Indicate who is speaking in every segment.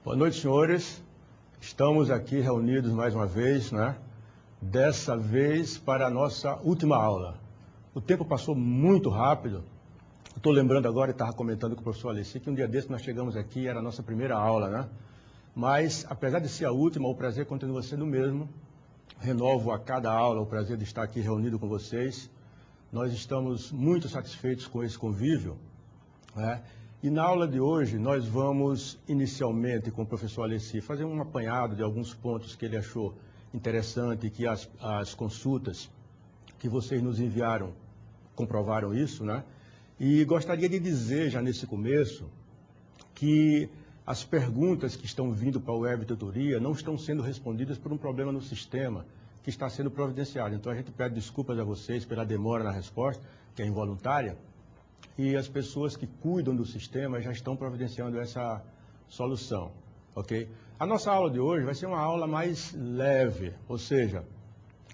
Speaker 1: Boa noite, senhores. Estamos aqui reunidos mais uma vez, né? Dessa vez para a nossa última aula. O tempo passou muito rápido. Estou lembrando agora, e estava comentando com o professor Alessi, que um dia desse nós chegamos aqui, era a nossa primeira aula, né? Mas, apesar de ser a última, o prazer continua sendo o mesmo. Renovo a cada aula o prazer de estar aqui reunido com vocês. Nós estamos muito satisfeitos com esse convívio, né? E na aula de hoje nós vamos, inicialmente, com o professor Alessi, fazer um apanhado de alguns pontos que ele achou interessante e que as consultas que vocês nos enviaram comprovaram isso, né? E gostaria de dizer, já nesse começo, que as perguntas que estão vindo para a web tutoria não estão sendo respondidas por um problema no sistema que está sendo providenciado. Então a gente pede desculpas a vocês pela demora na resposta, que é involuntária, e as pessoas que cuidam do sistema já estão providenciando essa solução, ok? A nossa aula de hoje vai ser uma aula mais leve, ou seja,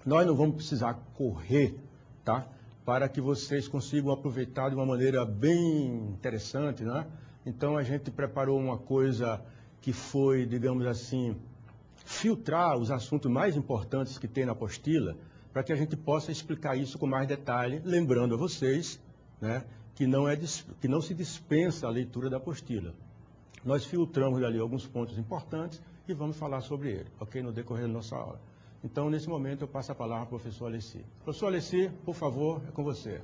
Speaker 1: nós não vamos precisar correr, tá? Para que vocês consigam aproveitar de uma maneira bem interessante, né? Então a gente preparou uma coisa que foi, digamos assim, filtrar os assuntos mais importantes que tem na apostila, para que a gente possa explicar isso com mais detalhe, lembrando a vocês, né, que não se dispensa a leitura da apostila. Nós filtramos ali alguns pontos importantes e vamos falar sobre ele, ok? No decorrer da nossa aula. Então, nesse momento, eu passo a palavra ao professor Alessi. Professor Alessi, por favor, é com você.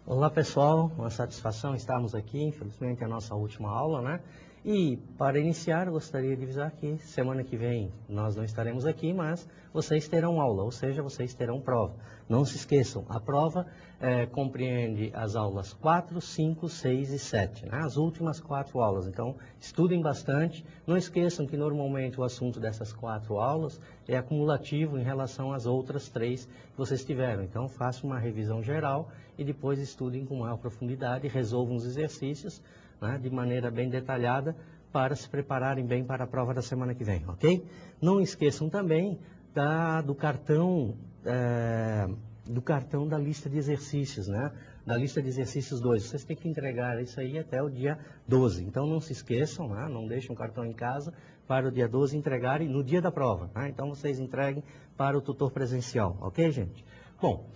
Speaker 2: Olá, pessoal. Uma satisfação estarmos aqui. Infelizmente, é a nossa última aula, né? E, para iniciar, eu gostaria de avisar que semana que vem nós não estaremos aqui, mas vocês terão aula, ou seja, vocês terão prova. Não se esqueçam, a prova compreende as aulas 4, 5, 6 e 7, né? As últimas 4 aulas. Então, estudem bastante. Não esqueçam que, normalmente, o assunto dessas 4 aulas é acumulativo em relação às outras 3 que vocês tiveram. Então, façam uma revisão geral e depois estudem com maior profundidade, resolvam os exercícios, né, de maneira bem detalhada, para se prepararem bem para a prova da semana que vem, ok? Não esqueçam também do cartão da lista de exercícios, né? Da lista de exercícios 2. Vocês têm que entregar isso aí até o dia 12. Então não se esqueçam, né? Não deixem o cartão em casa para o dia 12 entregarem no dia da prova, né? Então vocês entreguem para o tutor presencial, ok, gente? Bom,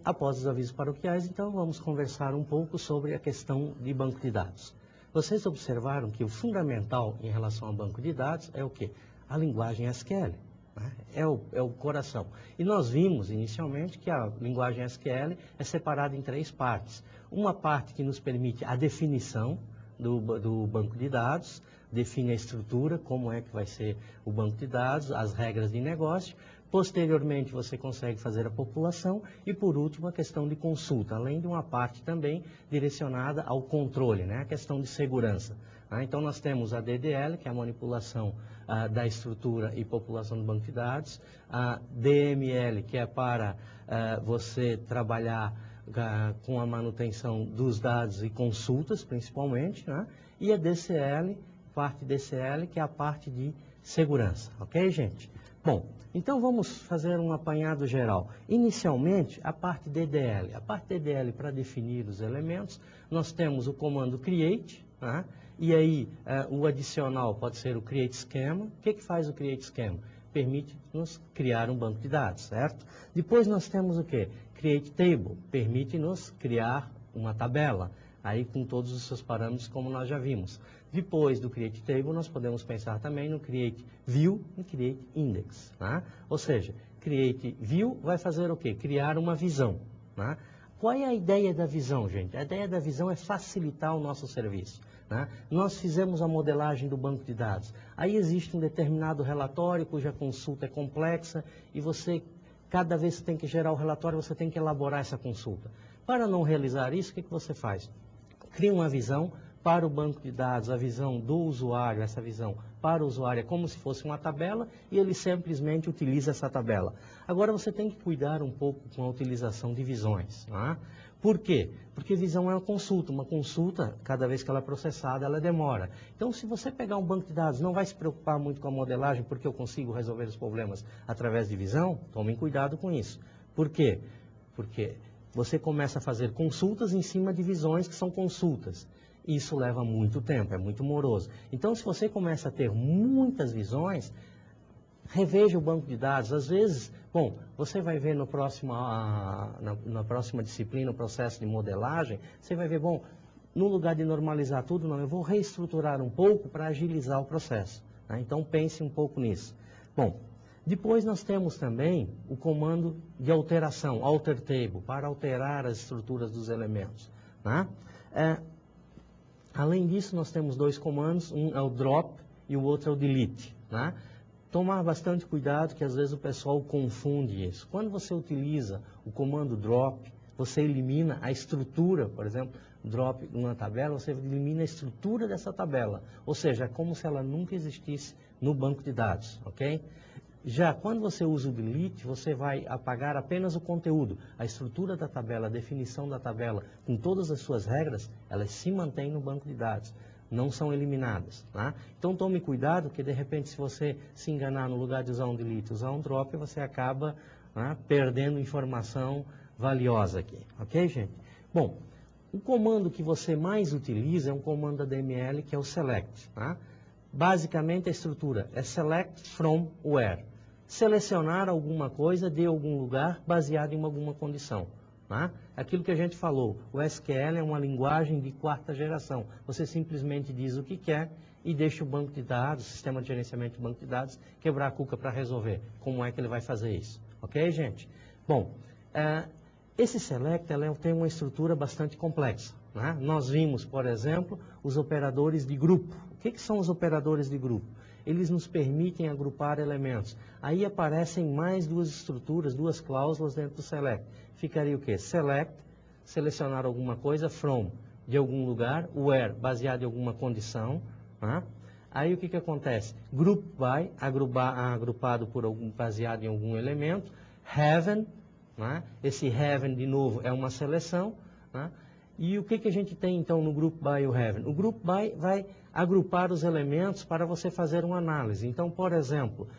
Speaker 2: após os avisos paroquiais, então vamos conversar um pouco sobre a questão de banco de dados. Vocês observaram que o fundamental em relação ao banco de dados é o quê? A linguagem SQL, né? É o coração. E nós vimos inicialmente que a linguagem SQL é separada em 3 partes. Uma parte que nos permite a definição do banco de dados, define a estrutura, como é que vai ser o banco de dados, as regras de negócio. Posteriormente, você consegue fazer a população e, por último, a questão de consulta, além de uma parte também direcionada ao controle, né? A questão de segurança. Então, nós temos a DDL, que é a manipulação da estrutura e população do banco de dados, a DML, que é para você trabalhar com a manutenção dos dados e consultas, principalmente, né? E a DCL, parte DCL, que é a parte de segurança, ok, gente? Bom, então vamos fazer um apanhado geral. Inicialmente, a parte DDL. A parte DDL, para definir os elementos, nós temos o comando create, né? E aí o adicional pode ser o create schema. O que faz o create schema? Permite-nos criar um banco de dados, certo? Depois nós temos o quê? Create table, permite-nos criar uma tabela, aí com todos os seus parâmetros, como nós já vimos. Depois do Create Table, nós podemos pensar também no Create View e Create Index, né? Ou seja, Create View vai fazer o quê? Criar uma visão, né? Qual é a ideia da visão, gente? A ideia da visão é facilitar o nosso serviço, né? Nós fizemos a modelagem do banco de dados. Aí existe um determinado relatório cuja consulta é complexa e você, cada vez que tem que gerar o relatório, você tem que elaborar essa consulta. Para não realizar isso, o que você faz? Cria uma visão para o banco de dados, a visão do usuário, essa visão para o usuário é como se fosse uma tabela e ele simplesmente utiliza essa tabela. Agora você tem que cuidar um pouco com a utilização de visões, né? Por quê? Porque visão é uma consulta, cada vez que ela é processada, ela demora. Então, se você pegar um banco de dados, não vai se preocupar muito com a modelagem, porque eu consigo resolver os problemas através de visão, tomem cuidado com isso. Por quê? Porque você começa a fazer consultas em cima de visões que são consultas. Isso leva muito tempo, é muito moroso. Então, se você começa a ter muitas visões, reveja o banco de dados. Às vezes, bom, você vai ver no próximo, na próxima disciplina, o processo de modelagem, você vai ver, bom, no lugar de normalizar tudo, não, eu vou reestruturar um pouco para agilizar o processo. Né? Então, pense um pouco nisso. Bom, depois nós temos também o comando de alteração, alter table, para alterar as estruturas dos elementos. Né? Além disso, nós temos dois comandos, um é o drop e o outro é o delete. Né? Tomar bastante cuidado, que às vezes o pessoal confunde isso. Quando você utiliza o comando drop, você elimina a estrutura, por exemplo, drop numa tabela, você elimina a estrutura dessa tabela. Ou seja, é como se ela nunca existisse no banco de dados, ok? Já quando você usa o delete, você vai apagar apenas o conteúdo. A estrutura da tabela, a definição da tabela, com todas as suas regras, elas se mantêm no banco de dados. Não são eliminadas. Tá? Então tome cuidado, que de repente se você se enganar no lugar de usar um delete, usar um drop, você acaba perdendo informação valiosa aqui. Ok, gente? Bom, o comando que você mais utiliza é um comando da DML, que é o select. Tá? Basicamente a estrutura é select from where. Selecionar alguma coisa de algum lugar baseado em alguma condição. Tá? Aquilo que a gente falou, o SQL é uma linguagem de quarta geração. Você simplesmente diz o que quer e deixa o banco de dados, o sistema de gerenciamento de banco de dados, quebrar a cuca para resolver. Como é que ele vai fazer isso? Ok, gente? Bom, esse select tem uma estrutura bastante complexa. Né? Nós vimos, por exemplo, os operadores de grupo. O que são os operadores de grupo? Eles nos permitem agrupar elementos. Aí aparecem mais duas estruturas, duas cláusulas dentro do select. Ficaria o quê? Select, selecionar alguma coisa, from, de algum lugar, where, baseado em alguma condição. Tá? Aí o que acontece? Group by, agrupado por baseado em algum elemento. Heaven, né? Esse heaven, de novo, é uma seleção. Né? E o que a gente tem, então, no Group By e o Heaven? O Group By vai agrupar os elementos para você fazer uma análise. Então, por exemplo,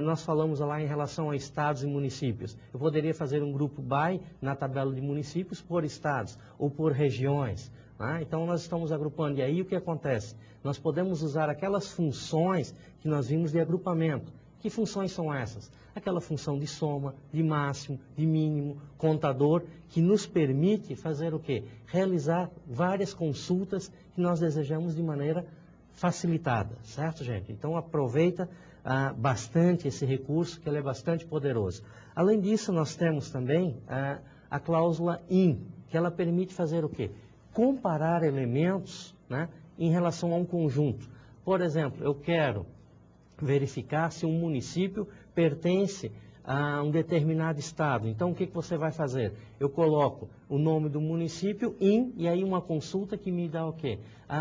Speaker 2: nós falamos lá em relação a estados e municípios. Eu poderia fazer um Group By na tabela de municípios por estados ou por regiões. Né? Então, nós estamos agrupando. E aí, o que acontece? Nós podemos usar aquelas funções que nós vimos de agrupamento. Que funções são essas? Aquela função de soma, de máximo, de mínimo, contador, que nos permite fazer o quê? Realizar várias consultas que nós desejamos de maneira facilitada, certo, gente? Então, aproveita bastante esse recurso, que ele é bastante poderoso. Além disso, nós temos também a cláusula IN, que ela permite fazer o quê? Comparar elementos, né, em relação a um conjunto. Por exemplo, eu quero verificar se um município pertence a um determinado estado. Então, o que você vai fazer? Eu coloco o nome do município e aí uma consulta que me dá o quê?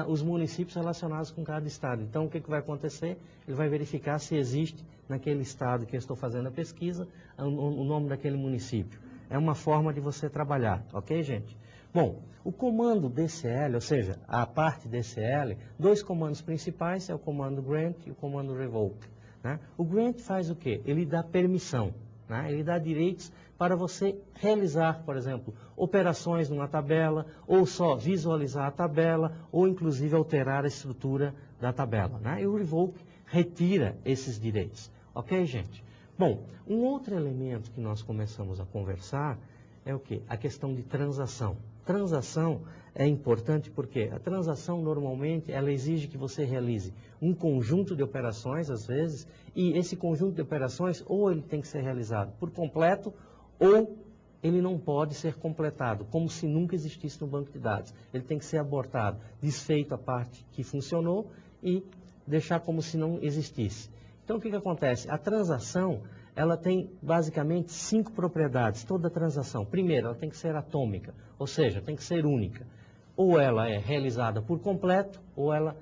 Speaker 2: Os municípios relacionados com cada estado. Então, o que vai acontecer? Ele vai verificar se existe naquele estado que eu estou fazendo a pesquisa o nome daquele município. É uma forma de você trabalhar, ok, gente? Bom, o comando DCL, ou seja, a parte DCL, dois comandos principais, é o comando grant e o comando revoke. Né? O grant faz o quê? Ele dá permissão, né? Ele dá direitos para você realizar, por exemplo, operações numa tabela, ou só visualizar a tabela, ou inclusive alterar a estrutura da tabela. Né? E o revoke retira esses direitos. Ok, gente? Bom, um outro elemento que nós começamos a conversar é o quê? A questão de transação. Transação é importante porque a transação normalmente ela exige que você realize um conjunto de operações, às vezes, e esse conjunto de operações ou ele tem que ser realizado por completo ou ele não pode ser completado, como se nunca existisse no banco de dados. Ele tem que ser abortado, desfeito a parte que funcionou e deixar como se não existisse. Então, o que acontece? A transação, ela tem basicamente 5 propriedades, toda transação. Primeiro, ela tem que ser atômica, ou seja, tem que ser única. Ou ela é realizada por completo, ou ela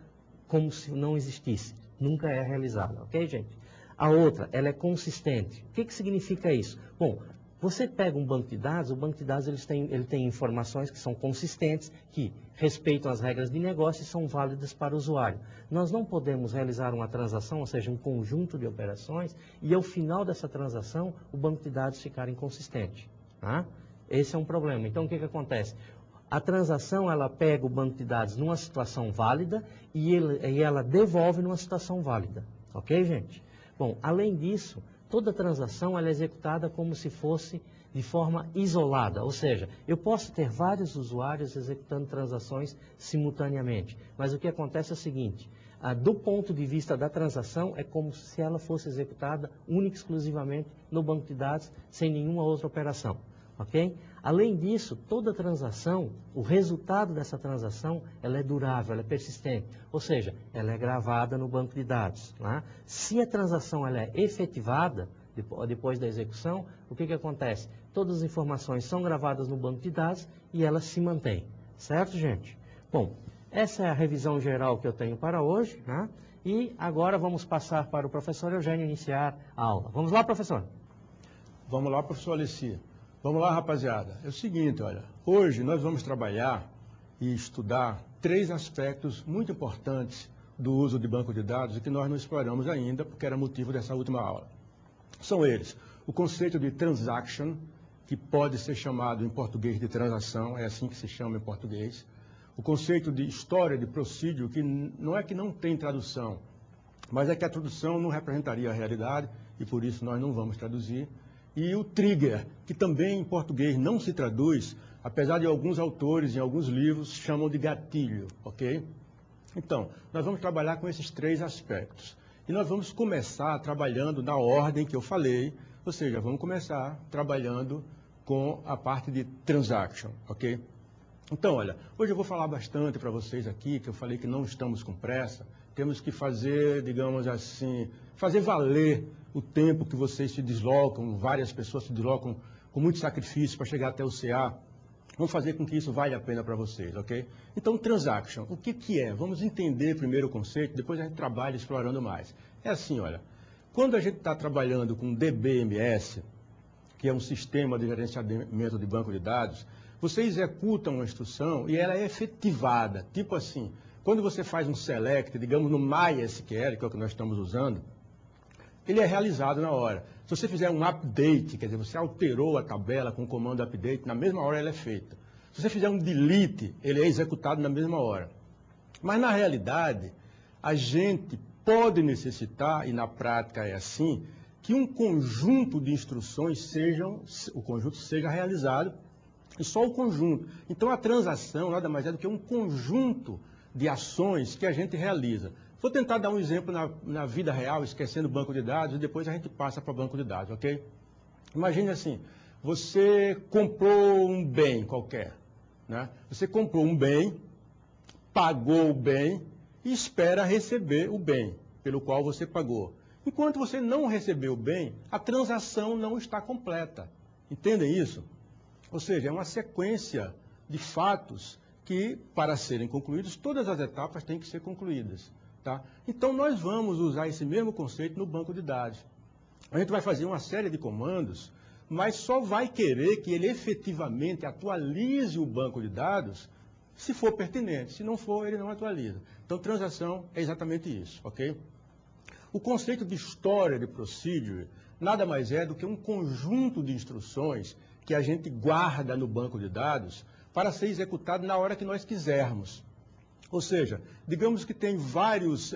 Speaker 2: como se não existisse. Nunca é realizada, ok, gente? A outra, ela é consistente. O que significa isso? Bom, você pega um banco de dados, o banco de dados ele tem informações que são consistentes, que respeitam as regras de negócio e são válidas para o usuário. Nós não podemos realizar uma transação, ou seja, um conjunto de operações, e ao final dessa transação, o banco de dados ficar inconsistente. Tá? Esse é um problema. Então, o que acontece? A transação, ela pega o banco de dados numa situação válida e ela devolve numa situação válida. Ok, gente? Bom, além disso, toda transação ela é executada como se fosse de forma isolada, ou seja, eu posso ter vários usuários executando transações simultaneamente, mas o que acontece é o seguinte, do ponto de vista da transação, é como se ela fosse executada única e exclusivamente no banco de dados, sem nenhuma outra operação, ok? Além disso, toda transação, o resultado dessa transação, ela é durável, ela é persistente, ou seja, ela é gravada no banco de dados. Né? Se a transação ela é efetivada, depois da execução, o que acontece? Todas as informações são gravadas no banco de dados e elas se mantêm. Certo, gente? Bom, essa é a revisão geral que eu tenho para hoje, né? E agora vamos passar para o professor Eugênio iniciar a aula. Vamos lá, professor?
Speaker 1: Vamos lá, professor Alessi. Vamos lá, rapaziada. É o seguinte, olha, hoje nós vamos trabalhar e estudar 3 aspectos muito importantes do uso de banco de dados e que nós não exploramos ainda, porque era motivo dessa última aula. São eles, o conceito de transaction, que pode ser chamado em português de transação, é assim que se chama em português. O conceito de história de procedure, que não é que não tem tradução, mas é que a tradução não representaria a realidade e por isso nós não vamos traduzir. E o trigger, que também em português não se traduz, apesar de alguns autores em alguns livros chamam de gatilho, ok? Então, nós vamos trabalhar com esses 3 aspectos. E nós vamos começar trabalhando na ordem que eu falei, ou seja, vamos começar trabalhando com a parte de transaction, ok? Então, olha, hoje eu vou falar bastante para vocês aqui, que eu falei que não estamos com pressa, temos que fazer, digamos assim, fazer valer o tempo que vocês se deslocam, várias pessoas se deslocam com muito sacrifício para chegar até o CA. Vamos fazer com que isso valha a pena para vocês, ok? Então, transaction, o que é? Vamos entender primeiro o conceito, depois a gente trabalha explorando mais. É assim, olha, quando a gente está trabalhando com DBMS, que é um sistema de gerenciamento de banco de dados, você executa uma instrução e ela é efetivada. Tipo assim, quando você faz um select, digamos no MySQL, que é o que nós estamos usando, ele é realizado na hora. Se você fizer um update, quer dizer, você alterou a tabela com o comando update, na mesma hora ela é feita. Se você fizer um delete, ele é executado na mesma hora. Mas na realidade, a gente pode necessitar, e na prática é assim, que um conjunto de instruções seja realizado, e só o conjunto. Então a transação nada mais é do que um conjunto de ações que a gente realiza. Vou tentar dar um exemplo na vida real, esquecendo o banco de dados, e depois a gente passa para o banco de dados, ok? Imagine assim, você comprou um bem qualquer, né? Você comprou um bem, pagou o bem e espera receber o bem pelo qual você pagou. Enquanto você não recebeu o bem, a transação não está completa. Entendem isso? Ou seja, é uma sequência de fatos que, para serem concluídos, todas as etapas têm que ser concluídas. Tá? Então, nós vamos usar esse mesmo conceito no banco de dados. A gente vai fazer uma série de comandos, mas só vai querer que ele efetivamente atualize o banco de dados se for pertinente. Se não for, ele não atualiza. Então, transação é exatamente isso, ok? O conceito de história de procedure nada mais é do que um conjunto de instruções que a gente guarda no banco de dados para ser executado na hora que nós quisermos. Ou seja, digamos que tem vários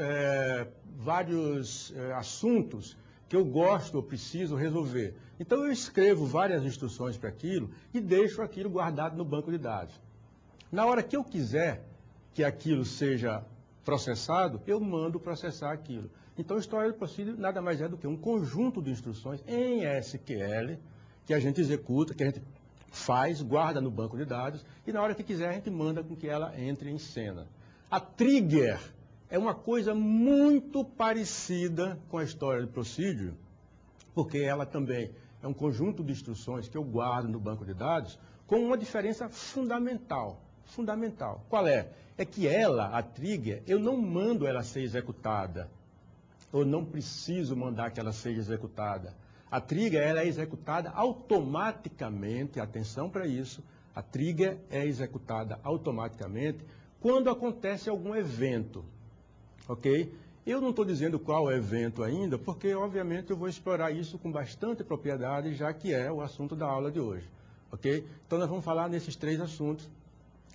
Speaker 1: assuntos que eu gosto ou preciso resolver. Então eu escrevo várias instruções para aquilo e deixo aquilo guardado no banco de dados. Na hora que eu quiser que aquilo seja processado, eu mando processar aquilo. Então, história de procedure nada mais é do que um conjunto de instruções em SQL que a gente executa, que a gente faz, guarda no banco de dados e na hora que quiser a gente manda com que ela entre em cena. A trigger é uma coisa muito parecida com a história de procedure, porque ela também é um conjunto de instruções que eu guardo no banco de dados com uma diferença fundamental. Fundamental. Qual é? É que ela, a trigger, eu não mando ela ser executada. Eu não preciso mandar que ela seja executada. A trigger ela é executada automaticamente, atenção para isso, a trigger é executada automaticamente quando acontece algum evento, ok? Eu não estou dizendo qual é o evento ainda, porque obviamente eu vou explorar isso com bastante propriedade, já que é o assunto da aula de hoje, ok? Então nós vamos falar nesses 3 assuntos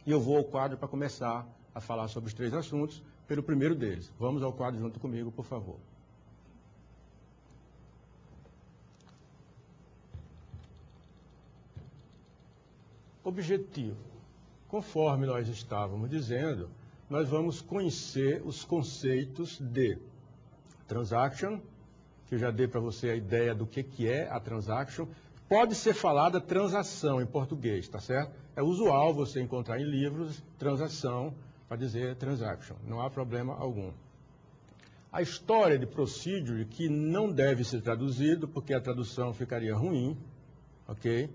Speaker 1: e eu vou ao quadro para começar a falar sobre os 3 assuntos, pelo primeiro deles. Vamos ao quadro junto comigo, por favor. Objetivo. Conforme nós estávamos dizendo, nós vamos conhecer os conceitos de transaction, que eu já dei para você a ideia do que é a transaction. Pode ser falada transação em português, tá certo? É usual você encontrar em livros transação para dizer transaction, não há problema algum. A história de procedure, que não deve ser traduzido, porque a tradução ficaria ruim, ok?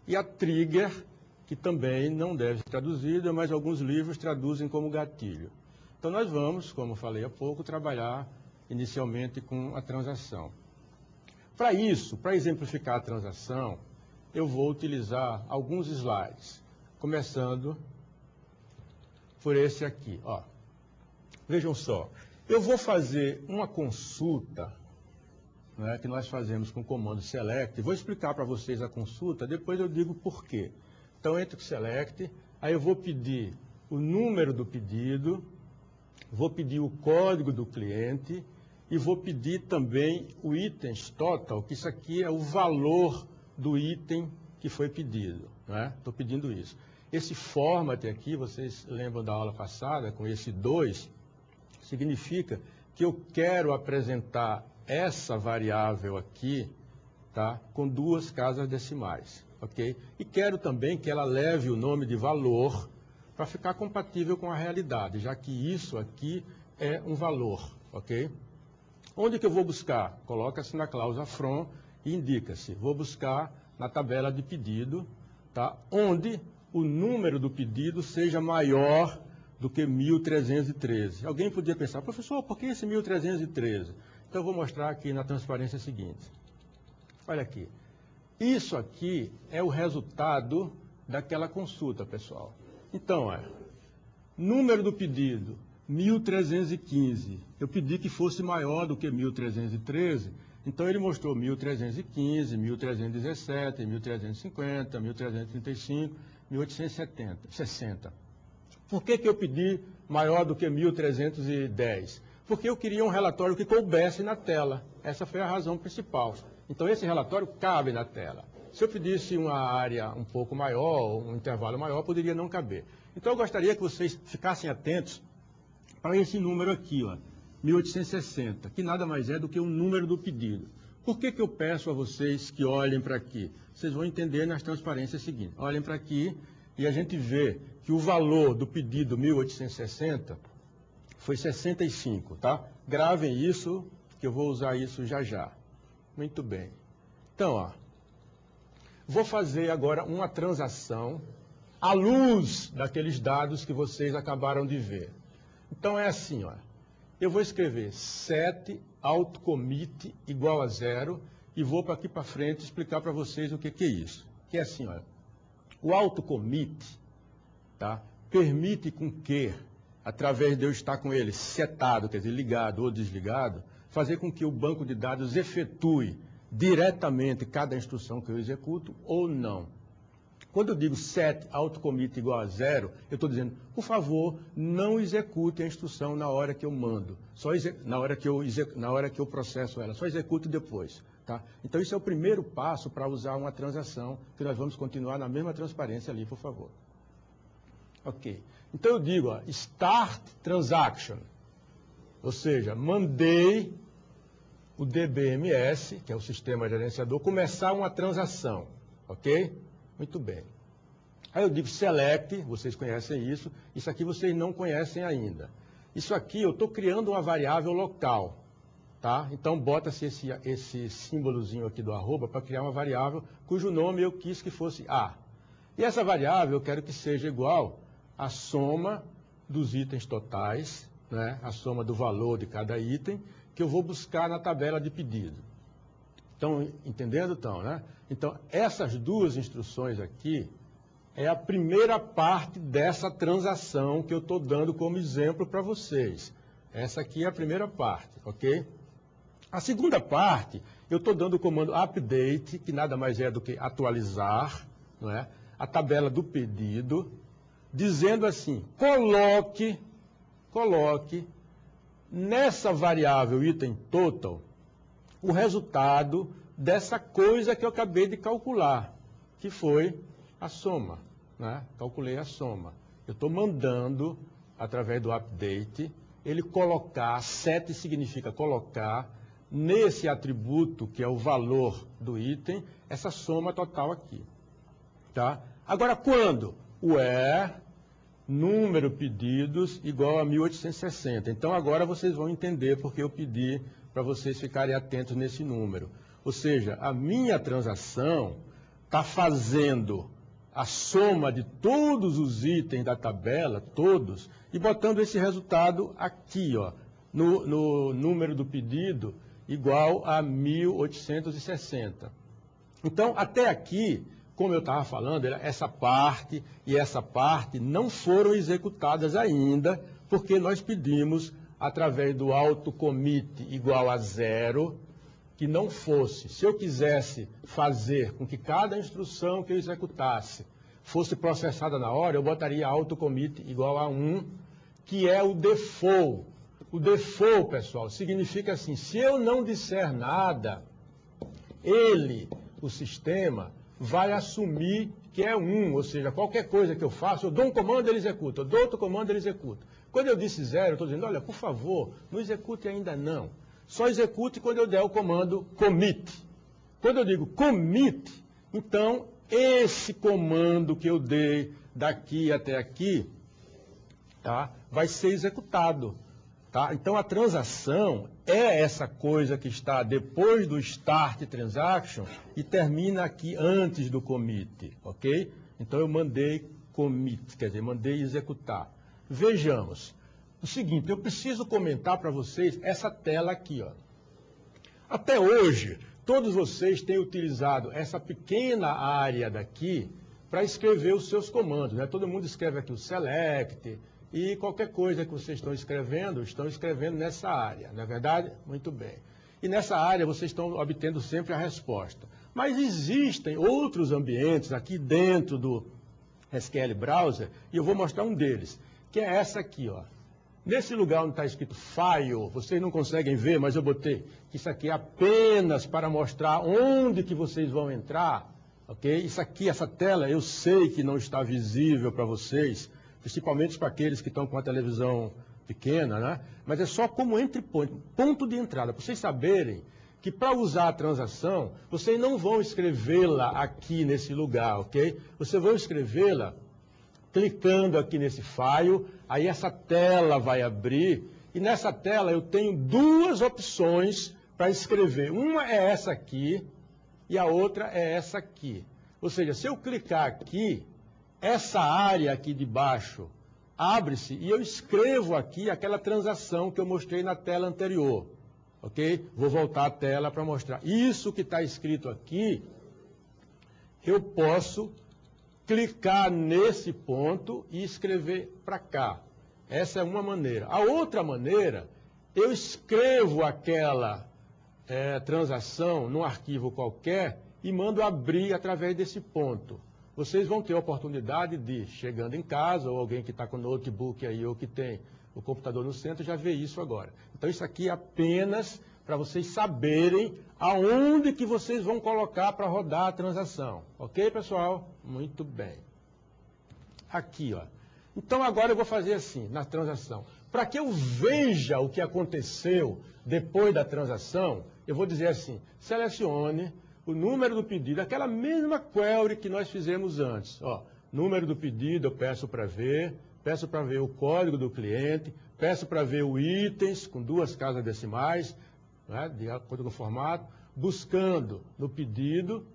Speaker 1: E a trigger, que também não deve ser traduzida, mas alguns livros traduzem como gatilho. Então nós vamos, como falei há pouco, trabalhar inicialmente com a transação. Para isso, para exemplificar a transação, eu vou utilizar alguns slides, começando por esse aqui. Ó. Vejam só, eu vou fazer uma consulta, né, que nós fazemos com o comando select. Vou explicar para vocês a consulta, depois eu digo por quê. Então, entro com select, aí eu vou pedir o número do pedido, vou pedir o código do cliente e vou pedir também o items total, que isso aqui é o valor do item que foi pedido. Estou pedindo isso. Esse format aqui, vocês lembram da aula passada, com esse 2, significa que eu quero apresentar essa variável aqui, tá, com 2 casas decimais. Okay? E quero também que ela leve o nome de valor para ficar compatível com a realidade, já que isso aqui é um valor. Okay? Onde que eu vou buscar? Coloca-se na cláusula from e indica-se. Vou buscar na tabela de pedido, tá? Onde o número do pedido seja maior do que 1313. Alguém podia pensar, professor, por que esse 1313? Então eu vou mostrar aqui na transparência seguinte. Olha aqui. Isso aqui é o resultado daquela consulta, pessoal. Então, número do pedido, 1315. Eu pedi que fosse maior do que 1313, então ele mostrou 1315, 1317, 1350, 1335, 1860. Por que eu pedi maior do que 1310? Porque eu queria um relatório que coubesse na tela. Essa foi a razão principal. Então, esse relatório cabe na tela. Se eu pedisse uma área um pouco maior, um intervalo maior, poderia não caber. Então, eu gostaria que vocês ficassem atentos para esse número aqui, ó, 1860, que nada mais é do que o número do pedido. Por que eu peço a vocês que olhem para aqui? Vocês vão entender nas transparências seguintes. Olhem para aqui e a gente vê que o valor do pedido 1860 foi 65, tá? Gravem isso, que eu vou usar isso já já. Muito bem. Então, ó, vou fazer agora uma transação à luz daqueles dados que vocês acabaram de ver. Então, é assim, ó. Eu vou escrever set autocommit igual a 0 e vou para aqui para frente explicar para vocês o que é isso. Que é assim, ó. O autocommit, tá, permite com que, através de eu estar com ele setado, quer dizer, ligado ou desligado, fazer com que o banco de dados efetue diretamente cada instrução que eu executo ou não. Quando eu digo set autocommit igual a 0, eu estou dizendo, por favor, não execute a instrução na hora que eu mando, na hora que eu processo ela, só execute depois. Tá? Então, isso é o primeiro passo para usar uma transação, que nós vamos continuar na mesma transparência ali, por favor. Ok. Então, eu digo, ó, start transaction. Ou seja, mandei o DBMS, que é o sistema gerenciador, começar uma transação. Ok? Muito bem. Aí eu digo select, vocês conhecem isso. Isso aqui vocês não conhecem ainda. Isso aqui eu estou criando uma variável local. Tá? Então, bota-se esse símbolozinho aqui do arroba para criar uma variável cujo nome eu quis que fosse A. E essa variável eu quero que seja igual à soma dos itens totais, né? A soma do valor de cada item, que eu vou buscar na tabela de pedido. Estão entendendo? Então, né? Então, essas duas instruções aqui é a primeira parte dessa transação que eu estou dando como exemplo para vocês. Essa aqui é a primeira parte, ok? A segunda parte, eu estou dando o comando update, que nada mais é do que atualizar, não é? A tabela do pedido, dizendo assim, coloque nessa variável item total o resultado dessa coisa que eu acabei de calcular, que foi a soma, né? Calculei a soma. Eu estou mandando, através do update, ele colocar, set significa colocar, nesse atributo, que é o valor do item, essa soma total aqui. Tá? Agora, quando? Where número pedidos igual a 1860. Então, agora vocês vão entender porque eu pedi para vocês ficarem atentos nesse número. Ou seja, a minha transação está fazendo a soma de todos os itens da tabela, todos, e botando esse resultado aqui, ó, no número do pedido, igual a 1860. Então, até aqui, como eu estava falando, essa parte e essa parte não foram executadas ainda, porque nós pedimos, através do autocommit igual a 0, que não fosse. Se eu quisesse fazer com que cada instrução que eu executasse fosse processada na hora, eu botaria autocommit igual a 1, que é o default. O default, pessoal, significa assim, se eu não disser nada, o sistema, vai assumir que é 1, ou seja, qualquer coisa que eu faço, eu dou um comando, ele executa, eu dou outro comando, ele executa. Quando eu disse 0, eu estou dizendo, olha, por favor, não execute ainda não. Só execute quando eu der o comando commit. Quando eu digo commit, então esse comando que eu dei daqui até aqui, tá, vai ser executado. Tá? Então a transação é essa coisa que está depois do start transaction e termina aqui antes do commit, ok? Então eu mandei commit, quer dizer, mandei executar. Vejamos. O seguinte, eu preciso comentar para vocês essa tela aqui, ó. Até hoje, todos vocês têm utilizado essa pequena área daqui para escrever os seus comandos, né? Todo mundo escreve aqui o select e qualquer coisa que vocês estão escrevendo nessa área, não é verdade? Muito bem. E nessa área vocês estão obtendo sempre a resposta. Mas existem outros ambientes aqui dentro do SQL Browser e eu vou mostrar um deles, que é essa aqui, ó. Nesse lugar onde está escrito File, vocês não conseguem ver, mas eu botei que isso aqui é apenas para mostrar onde que vocês vão entrar, ok? Isso aqui, essa tela, eu sei que não está visível para vocês, principalmente para aqueles que estão com a televisão pequena, né? Mas é só como ponto de entrada, para vocês saberem que para usar a transação, vocês não vão escrevê-la aqui nesse lugar, ok? Vocês vão escrevê-la clicando aqui nesse file, aí essa tela vai abrir, e nessa tela eu tenho duas opções para escrever. Uma é essa aqui, e a outra é essa aqui. Ou seja, se eu clicar aqui, essa área aqui de baixo abre-se e eu escrevo aqui aquela transação que eu mostrei na tela anterior, ok? Vou voltar à tela para mostrar. Isso que está escrito aqui, eu posso clicar nesse ponto e escrever para cá. Essa é uma maneira. A outra maneira, eu escrevo aquela transação num arquivo qualquer e mando abrir através desse ponto. Vocês vão ter a oportunidade de, chegando em casa, ou alguém que está com o notebook aí, ou que tem o computador no centro, já vê isso agora. Então, isso aqui é apenas para vocês saberem aonde que vocês vão colocar para rodar a transação. Ok, pessoal? Muito bem. Aqui, ó. Então, agora eu vou fazer assim, na transação. Para que eu veja o que aconteceu depois da transação, eu vou dizer assim, selecione o número do pedido, aquela mesma query que nós fizemos antes. Ó, número do pedido eu peço para ver o código do cliente, peço para ver o itens com 2 casas decimais, né, de acordo com o formato, buscando no pedido,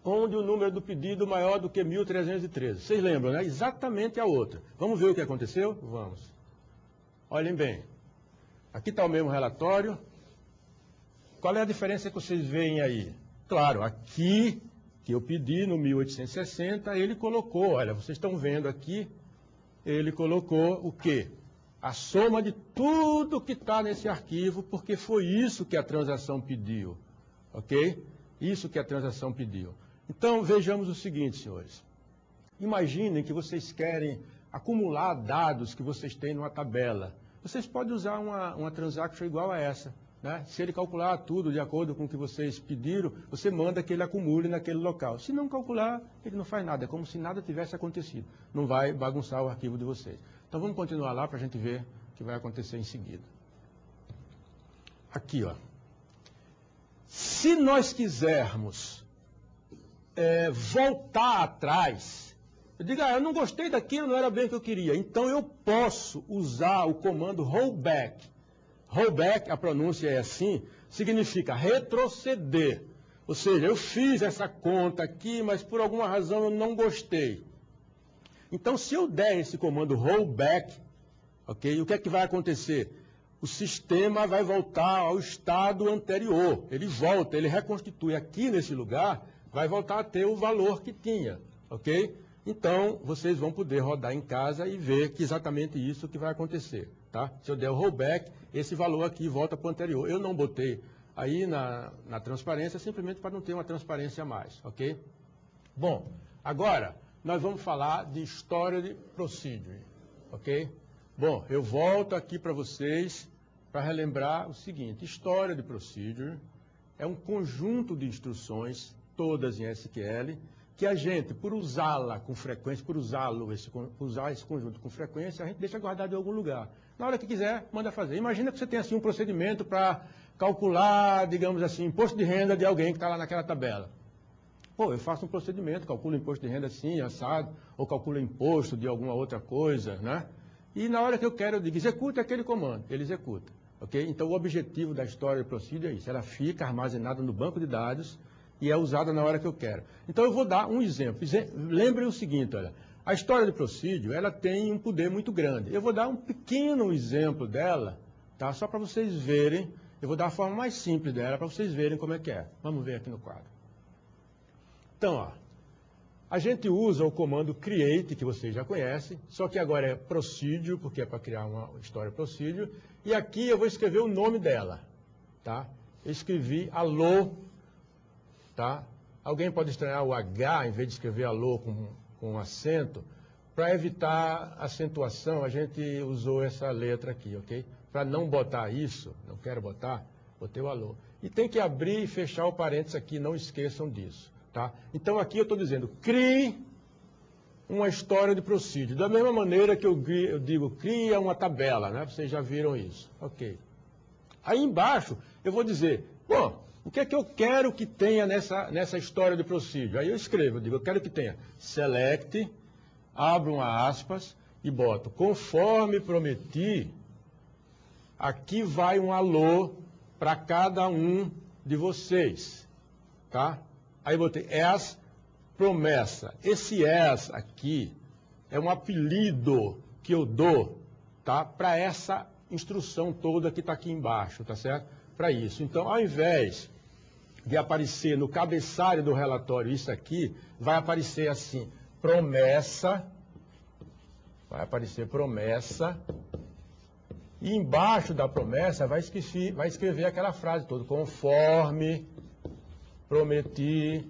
Speaker 1: onde o número do pedido maior do que 1313. Vocês lembram, né? Exatamente a outra. Vamos ver o que aconteceu? Vamos. Olhem bem. Aqui está o mesmo relatório. Qual é a diferença que vocês veem aí? Claro, aqui que eu pedi no 1860, ele colocou, olha, vocês estão vendo aqui, ele colocou o quê? A soma de tudo que está nesse arquivo, porque foi isso que a transação pediu, ok? Isso que a transação pediu. Então, vejamos o seguinte, senhores. Imaginem que vocês querem acumular dados que vocês têm numa tabela. Vocês podem usar uma transaction igual a essa, né? Se ele calcular tudo de acordo com o que vocês pediram, você manda que ele acumule naquele local. Se não calcular, ele não faz nada, é como se nada tivesse acontecido. Não vai bagunçar o arquivo de vocês. Então vamos continuar lá para a gente ver o que vai acontecer em seguida. Aqui, ó. Se nós quisermos voltar atrás, eu digo, eu não gostei daquilo, não era bem o que eu queria. Então eu posso usar o comando rollback. Rollback, a pronúncia é assim, significa retroceder. Ou seja, eu fiz essa conta aqui, mas por alguma razão eu não gostei. Então, se eu der esse comando rollback, ok, o que é que vai acontecer? O sistema vai voltar ao estado anterior. Ele volta, ele reconstitui aqui nesse lugar, vai voltar a ter o valor que tinha, ok? Então, vocês vão poder rodar em casa e ver que exatamente isso que vai acontecer, tá? Se eu der o rollback, esse valor aqui volta para o anterior. Eu não botei aí na transparência, simplesmente para não ter uma transparência a mais, ok? Bom, agora nós vamos falar de Stored Procedure, ok? Bom, eu volto aqui para vocês para relembrar o seguinte: Stored Procedure é um conjunto de instruções, todas em SQL, que a gente, por usá-la com frequência, usar esse conjunto com frequência, a gente deixa guardado em algum lugar. Na hora que quiser, manda fazer. Imagina que você tem assim um procedimento para calcular, digamos assim, imposto de renda de alguém que está lá naquela tabela. Pô, eu faço um procedimento, calculo imposto de renda assim, assado, ou calculo imposto de alguma outra coisa, né? E na hora que eu quero, eu digo, executa aquele comando, ele executa, ok? Então o objetivo da Stored Procedure é isso, ela fica armazenada no banco de dados e é usada na hora que eu quero. Então eu vou dar um exemplo. Lembrem o seguinte, olha, a Stored Procedure, ela tem um poder muito grande. Eu vou dar um pequeno exemplo dela, tá? Só para vocês verem, eu vou dar a forma mais simples dela para vocês verem como é que é. Vamos ver aqui no quadro. Então, ó, a gente usa o comando create, que vocês já conhecem, só que agora é procedure, porque é para criar uma Stored Procedure, e aqui eu vou escrever o nome dela, tá? Eu escrevi alô, tá? Alguém pode estranhar o H, em vez de escrever alô com acento. Para evitar acentuação, a gente usou essa letra aqui, ok? Para não botar isso, não quero botar, botei o alô. E tem que abrir e fechar o parênteses aqui, não esqueçam disso. Tá? Então aqui eu estou dizendo, crie uma Stored Procedure. Da mesma maneira que eu digo, cria uma tabela, né? Vocês já viram isso. Ok. Aí embaixo eu vou dizer, bom, o que é que eu quero que tenha nessa Stored Procedure? Aí eu escrevo, eu digo, eu quero que tenha select, abro uma aspas e boto, conforme prometi, aqui vai um alô para cada um de vocês, tá? Aí botei as promessa. Esse as aqui é um apelido que eu dou, tá? Para essa instrução toda que está aqui embaixo, tá certo? Para isso. Então, ao invés de aparecer no cabeçalho do relatório isso aqui, vai aparecer assim, promessa, vai aparecer promessa, e embaixo da promessa vai escrever aquela frase toda, conforme prometi,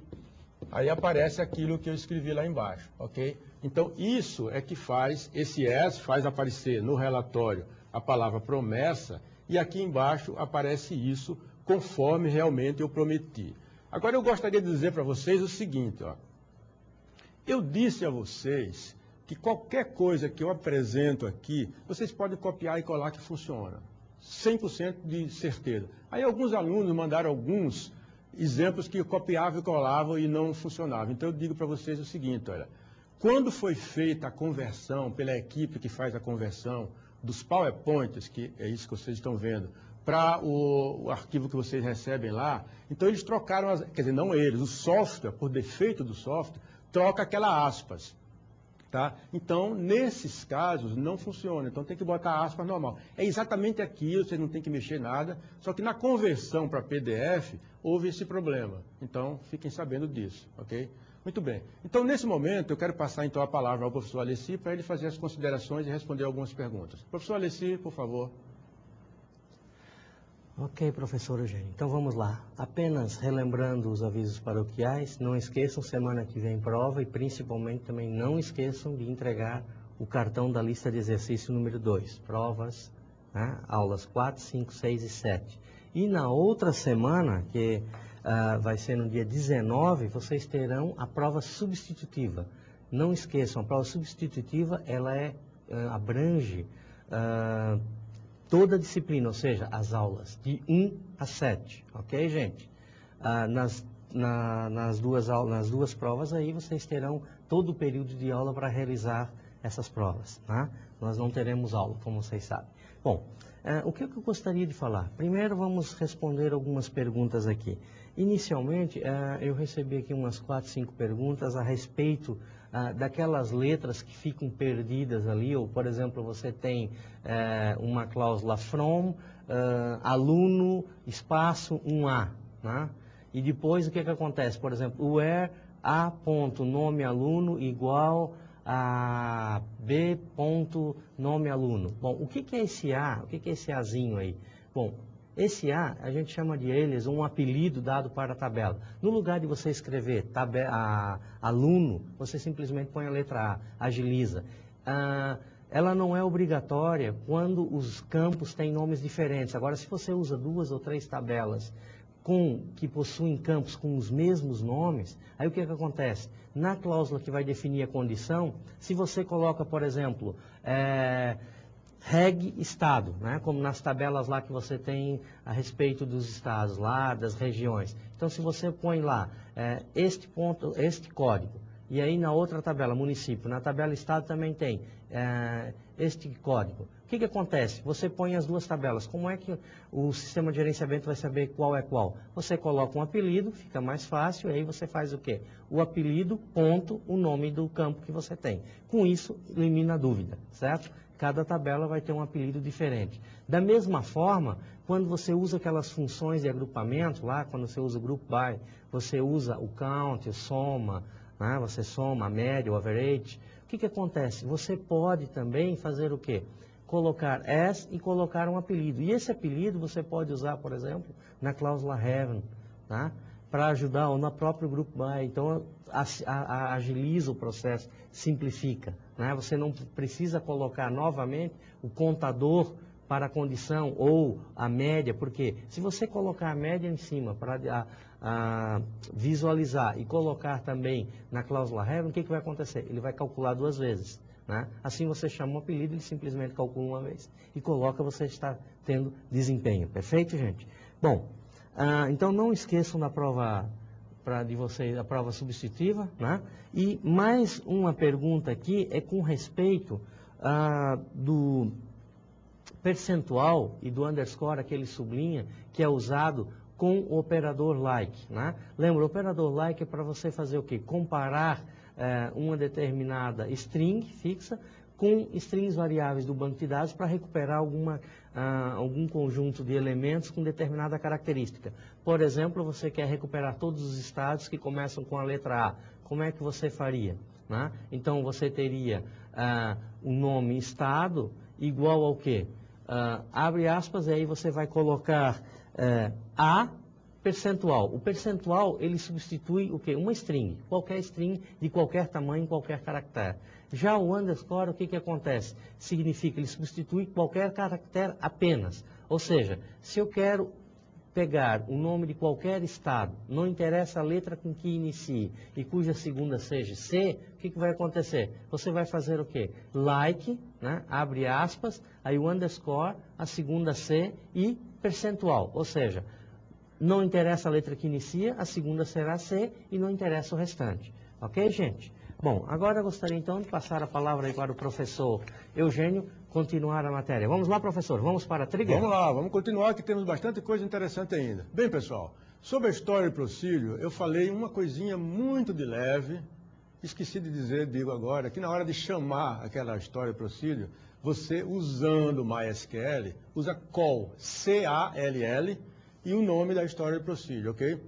Speaker 1: aí aparece aquilo que eu escrevi lá embaixo, ok? Então, isso é que faz, esse as faz aparecer no relatório a palavra promessa, e aqui embaixo aparece isso conforme realmente eu prometi. Agora, eu gostaria de dizer para vocês o seguinte, ó. Eu disse a vocês que qualquer coisa que eu apresento aqui, vocês podem copiar e colar que funciona. 100% de certeza. Aí alguns alunos mandaram alguns exemplos que eu copiava e colava e não funcionava. Então eu digo para vocês o seguinte, olha, quando foi feita a conversão pela equipe que faz a conversão dos PowerPoints, que é isso que vocês estão vendo, para o arquivo que vocês recebem lá, então eles trocaram, quer dizer, não eles, o software, por defeito do software, troca aquela aspas. Tá? Então, nesses casos, não funciona. Então, tem que botar aspas normal. É exatamente aquilo, você não tem que mexer nada, só que na conversão para PDF, houve esse problema. Então, fiquem sabendo disso, ok? Muito bem. Então, nesse momento, eu quero passar, então, a palavra ao professor Alessi para ele fazer as considerações e responder algumas perguntas. Professor Alessi, por favor.
Speaker 2: Ok, professor Eugênio. Então vamos lá. Apenas relembrando os avisos paroquiais, não esqueçam, semana que vem prova e principalmente também não esqueçam de entregar o cartão da lista de exercício número 2, provas, né? Aulas 4, 5, 6 e 7. E na outra semana, que vai ser no dia 19, vocês terão a prova substitutiva. Não esqueçam, a prova substitutiva, ela abrange toda a disciplina, ou seja, as aulas de 1 a 7, ok, gente? Nas duas provas aí, vocês terão todo o período de aula para realizar essas provas, tá? Nós não teremos aula, como vocês sabem. Bom, o que eu gostaria de falar? Primeiro, vamos responder algumas perguntas aqui. Inicialmente, eu recebi aqui umas 4, 5 perguntas a respeito daquelas letras que ficam perdidas ali, ou, por exemplo, você tem uma cláusula from, aluno, espaço, 1A, né? E depois, o que acontece? Por exemplo, where A ponto nome aluno igual a B ponto nome aluno. Bom, o que é esse A? O que é esse Azinho aí? Bom, esse A, a gente chama de eles um apelido dado para a tabela. No lugar de você escrever aluno, você simplesmente põe a letra A, agiliza. Ela não é obrigatória quando os campos têm nomes diferentes. Agora, se você usa 2 ou 3 tabelas que possuem campos com os mesmos nomes, aí o que acontece? Na cláusula que vai definir a condição, se você coloca, por exemplo, reg estado, né? Como nas tabelas lá que você tem a respeito dos estados lá, das regiões. Então, se você põe lá este código, e aí na outra tabela, município, na tabela estado também tem este código. O que acontece? Você põe as duas tabelas. Como é que o sistema de gerenciamento vai saber qual é qual? Você coloca um apelido, fica mais fácil, e aí você faz o quê? O apelido, ponto, o nome do campo que você tem. Com isso, elimina a dúvida, certo? Cada tabela vai ter um apelido diferente. Da mesma forma, quando você usa aquelas funções de agrupamento, lá, quando você usa o group by, você usa o count, o soma, né? Você soma a média, o average. O que acontece? Você pode também fazer o quê? Colocar as e colocar um apelido. E esse apelido você pode usar, por exemplo, na cláusula have, tá? Para ajudar, ou no próprio group by. Então, agiliza o processo, simplifica, né? Você não precisa colocar novamente o contador para a condição ou a média, porque se você colocar a média em cima para visualizar e colocar também na cláusula have, o que vai acontecer? Ele vai calcular 2 vezes. Né? Assim você chama um apelido, ele simplesmente calcula uma vez e coloca, você está tendo desempenho. Perfeito, gente? Bom, então não esqueçam da prova de vocês, a prova substitutiva, né? E mais uma pergunta aqui é com respeito do percentual e do underscore, aquele sublinha, que é usado com o operador like, né? Lembra, o operador like é para você fazer o quê? Comparar uma determinada string fixa com strings variáveis do banco de dados para recuperar algum conjunto de elementos com determinada característica. Por exemplo, você quer recuperar todos os estados que começam com a letra A. Como é que você faria? Né? Então, você teria o nome estado igual ao quê? Abre aspas, e aí você vai colocar A percentual. O percentual, ele substitui o quê? Uma string. Qualquer string de qualquer tamanho, qualquer caractere. Já o underscore, o que acontece? Significa, ele substitui qualquer caractere apenas. Ou seja, se eu quero pegar o nome de qualquer estado, não interessa a letra com que inicie e cuja segunda seja C, o que vai acontecer? Você vai fazer o quê? Like, né? Abre aspas, aí o underscore, a segunda C e percentual. Ou seja, não interessa a letra que inicia, a segunda será C e não interessa o restante. Ok, gente? Bom, agora eu gostaria então de passar a palavra aí para o professor Eugênio continuar a matéria. Vamos lá, professor, vamos para a trigger?
Speaker 1: Vamos lá, vamos continuar que temos bastante coisa interessante ainda. Bem, pessoal, sobre a Story Procedure, eu falei uma coisinha muito de leve, esqueci de dizer, digo agora, que na hora de chamar aquela Story Procedure, você usando o MySQL, usa call, C-A-L-L, e o nome da Story Procedure, ok?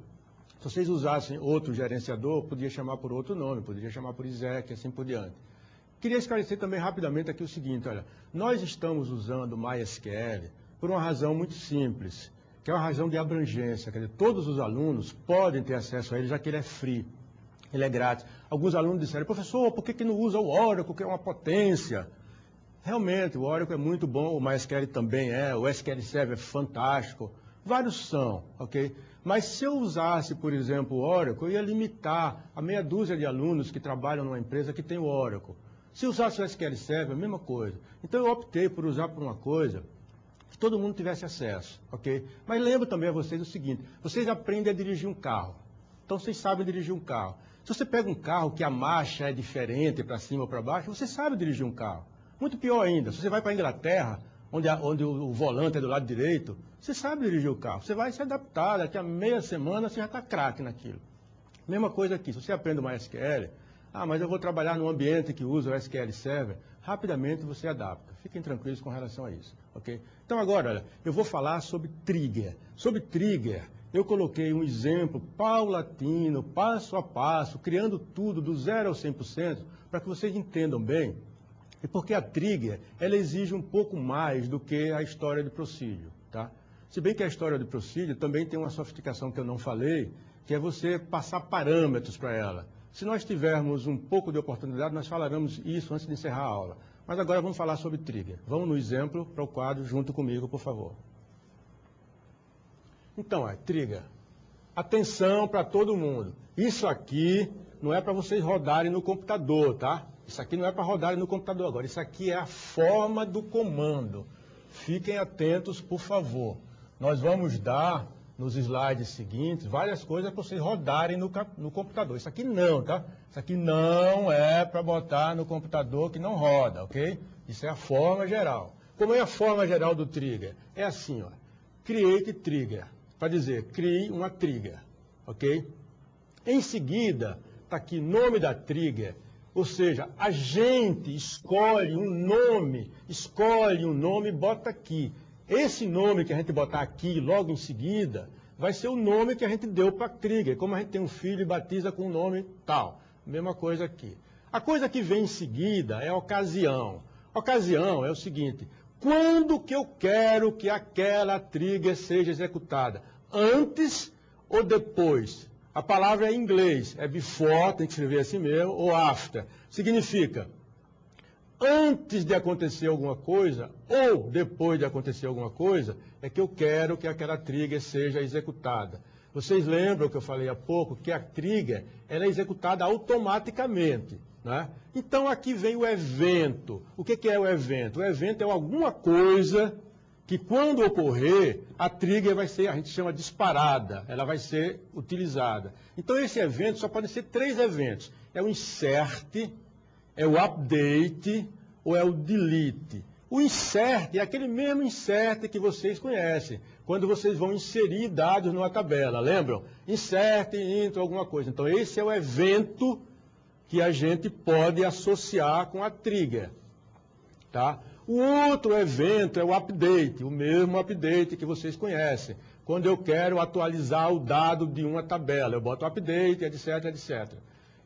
Speaker 1: Se vocês usassem outro gerenciador, podia chamar por outro nome, podia chamar por exec, assim por diante. Queria esclarecer também rapidamente aqui o seguinte, olha, nós estamos usando o MySQL por uma razão muito simples, que é uma razão de abrangência, quer dizer, todos os alunos podem ter acesso a ele, já que ele é free. ele é grátis. Alguns alunos disseram, professor, por que não usa o Oracle, que é uma potência? Realmente, o Oracle é muito bom, o MySQL também é, o SQL Server é fantástico, vários são, ok? Mas se eu usasse, por exemplo, o Oracle, eu ia limitar a meia dúzia de alunos que trabalham numa empresa que tem o Oracle. Se usasse o SQL Server, a mesma coisa. Então eu optei por usar por uma coisa que todo mundo tivesse acesso, ok? Mas lembro também a vocês o seguinte, vocês aprendem a dirigir um carro, então vocês sabem dirigir um carro. Se você pega um carro que a marcha é diferente para cima ou para baixo, você sabe dirigir um carro. Muito pior ainda, se você vai para a Inglaterra, onde o volante é do lado direito, você sabe dirigir o carro. Você vai se adaptar, daqui a meia semana você já está craque naquilo. Mesma coisa aqui, se você aprende o MySQL, mas eu vou trabalhar num ambiente que usa o SQL Server, rapidamente você adapta. Fiquem tranquilos com relação a isso, ok? Então agora, olha, eu vou falar sobre trigger. Sobre trigger, eu coloquei um exemplo paulatino, passo a passo, criando tudo do 0 ao 100%, para que vocês entendam bem. E porque a trigger, ela exige um pouco mais do que a história de procedure, tá? Se bem que a história de procedure também tem uma sofisticação que eu não falei, que é você passar parâmetros para ela. Se nós tivermos um pouco de oportunidade, nós falaremos isso antes de encerrar a aula. Mas agora vamos falar sobre trigger. Vamos no exemplo para o quadro junto comigo, por favor. Então, trigger. Atenção para todo mundo. Isso aqui não é para vocês rodarem no computador, tá? Isso aqui não é para rodarem no computador agora. Isso aqui é a forma do comando. Fiquem atentos, por favor. Nós vamos dar, nos slides seguintes, várias coisas para vocês rodarem no computador. Isso aqui não, tá? Isso aqui não é para botar no computador que não roda, ok? Isso é a forma geral. Como é a forma geral do trigger? É assim, ó. Create trigger. Para dizer, crie uma trigger, ok? Em seguida, está aqui nome da trigger, ou seja, a gente escolhe um nome e bota aqui. Esse nome que a gente botar aqui logo em seguida, vai ser o nome que a gente deu para a trigger. Como a gente tem um filho e batiza com um nome tal. Mesma coisa aqui. A coisa que vem em seguida é a ocasião. Ocasião é o seguinte, quando que eu quero que aquela trigger seja executada? Antes ou depois? A palavra é em inglês, é before, tem que escrever assim mesmo, ou after. Significa, antes de acontecer alguma coisa, ou depois de acontecer alguma coisa, é que eu quero que aquela trigger seja executada. Vocês lembram que eu falei há pouco que a trigger ela é executada automaticamente, né? Então aqui vem o evento. O que é o evento? O evento é alguma coisa que quando ocorrer, a trigger vai ser, a gente chama disparada, ela vai ser utilizada. Então esse evento só pode ser 3 eventos. É o insert, é o update ou é o delete. O insert é aquele mesmo insert que vocês conhecem, quando vocês vão inserir dados numa tabela, lembram? Insert, intro, alguma coisa. Então esse é o evento que a gente pode associar com a trigger, tá? O outro evento é o update, o mesmo update que vocês conhecem. Quando eu quero atualizar o dado de uma tabela, eu boto update, etc, etc.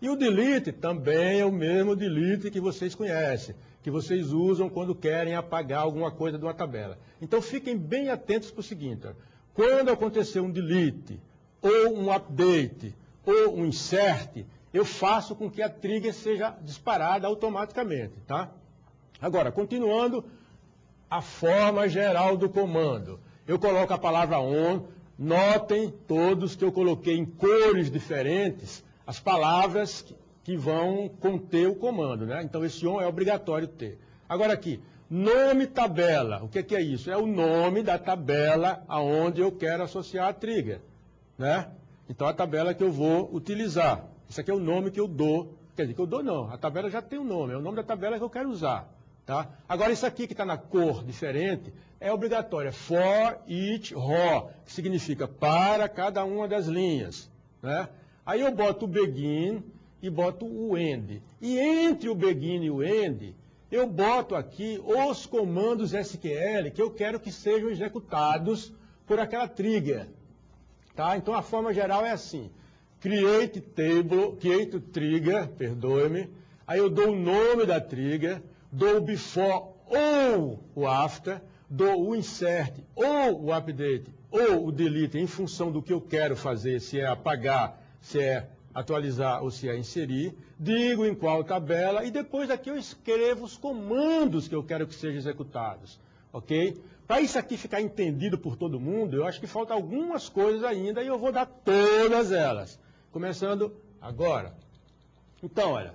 Speaker 1: E o delete também é o mesmo delete que vocês conhecem, que vocês usam quando querem apagar alguma coisa de uma tabela. Então fiquem bem atentos para o seguinte, quando acontecer um delete, ou um update, ou um insert, eu faço com que a trigger seja disparada automaticamente, tá? Agora, continuando, a forma geral do comando. Eu coloco a palavra on, notem todos que eu coloquei em cores diferentes as palavras que vão conter o comando, né? Então esse on é obrigatório ter. Agora aqui, nome tabela, o que é isso? É o nome da tabela aonde eu quero associar a trigger, né? Então a tabela que eu vou utilizar. Esse aqui é o nome que eu dou, quer dizer, que eu dou não, a tabela já tem um nome, é o nome da tabela que eu quero usar. Tá? Agora, isso aqui que está na cor diferente é obrigatório, é for each row, que significa para cada uma das linhas, né? Aí eu boto o begin e boto o end. E entre o begin e o end, eu boto aqui os comandos SQL que eu quero que sejam executados por aquela trigger. Tá? Então, a forma geral é assim, create trigger, perdoe-me, aí eu dou o nome da trigger, dou o before ou o after, dou o insert ou o update ou o delete em função do que eu quero fazer, se é apagar, se é atualizar ou se é inserir, digo em qual tabela e depois aqui eu escrevo os comandos que eu quero que sejam executados, ok? Para isso aqui ficar entendido por todo mundo, eu acho que faltam algumas coisas ainda e eu vou dar todas elas, começando agora. Então, olha,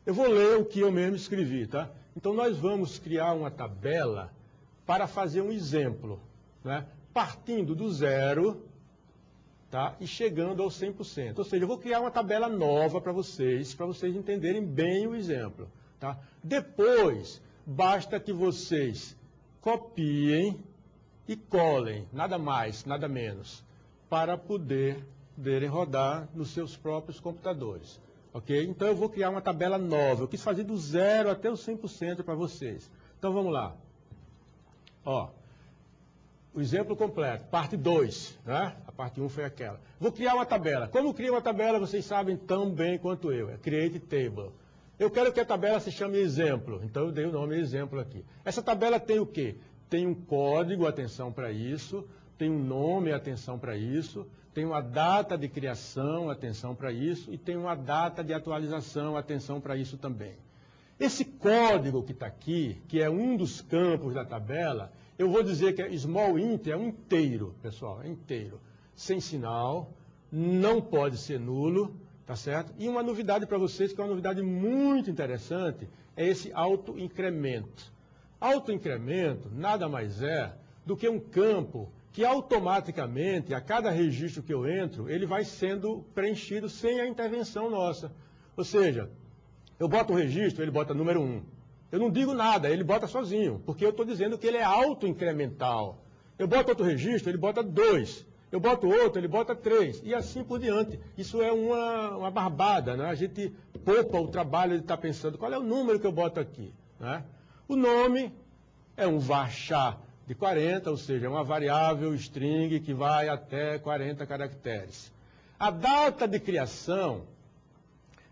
Speaker 1: eu vou ler o que eu mesmo escrevi, tá? Então, nós vamos criar uma tabela para fazer um exemplo, né? Partindo do zero, tá? E chegando ao 100%. Ou seja, eu vou criar uma tabela nova para vocês entenderem bem o exemplo, tá? Depois, basta que vocês copiem e colhem, nada mais, nada menos, para poderem rodar nos seus próprios computadores. Ok? Então eu vou criar uma tabela nova. Eu quis fazer do zero até o 100% para vocês. Então vamos lá. Ó, o exemplo completo, parte 2, né? A parte 1 foi aquela. Vou criar uma tabela. Como cria uma tabela, vocês sabem tão bem quanto eu. É Create Table. Eu quero que a tabela se chame exemplo. Então eu dei o nome exemplo aqui. Essa tabela tem o quê? Tem um código, atenção para isso. Tem um nome, atenção para isso. Tem uma data de criação, atenção para isso. E tem uma data de atualização, atenção para isso também. Esse código que está aqui, que é um dos campos da tabela, eu vou dizer que é small int, é um inteiro, pessoal, é inteiro. Sem sinal, não pode ser nulo, tá certo? E uma novidade para vocês, que é uma novidade muito interessante, é esse autoincremento. Autoincremento nada mais é do que um campo que automaticamente, a cada registro que eu entro, ele vai sendo preenchido sem a intervenção nossa. Ou seja, eu boto um registro, ele bota número 1. Eu não digo nada, ele bota sozinho, porque eu estou dizendo que ele é autoincremental. Eu boto outro registro, ele bota 2. Eu boto outro, ele bota 3. E assim por diante. Isso é uma barbada, né? A gente poupa o trabalho de estar pensando qual é o número que eu boto aqui, né? O nome é um varchar de 40, ou seja, é uma variável string que vai até 40 caracteres. A data de criação,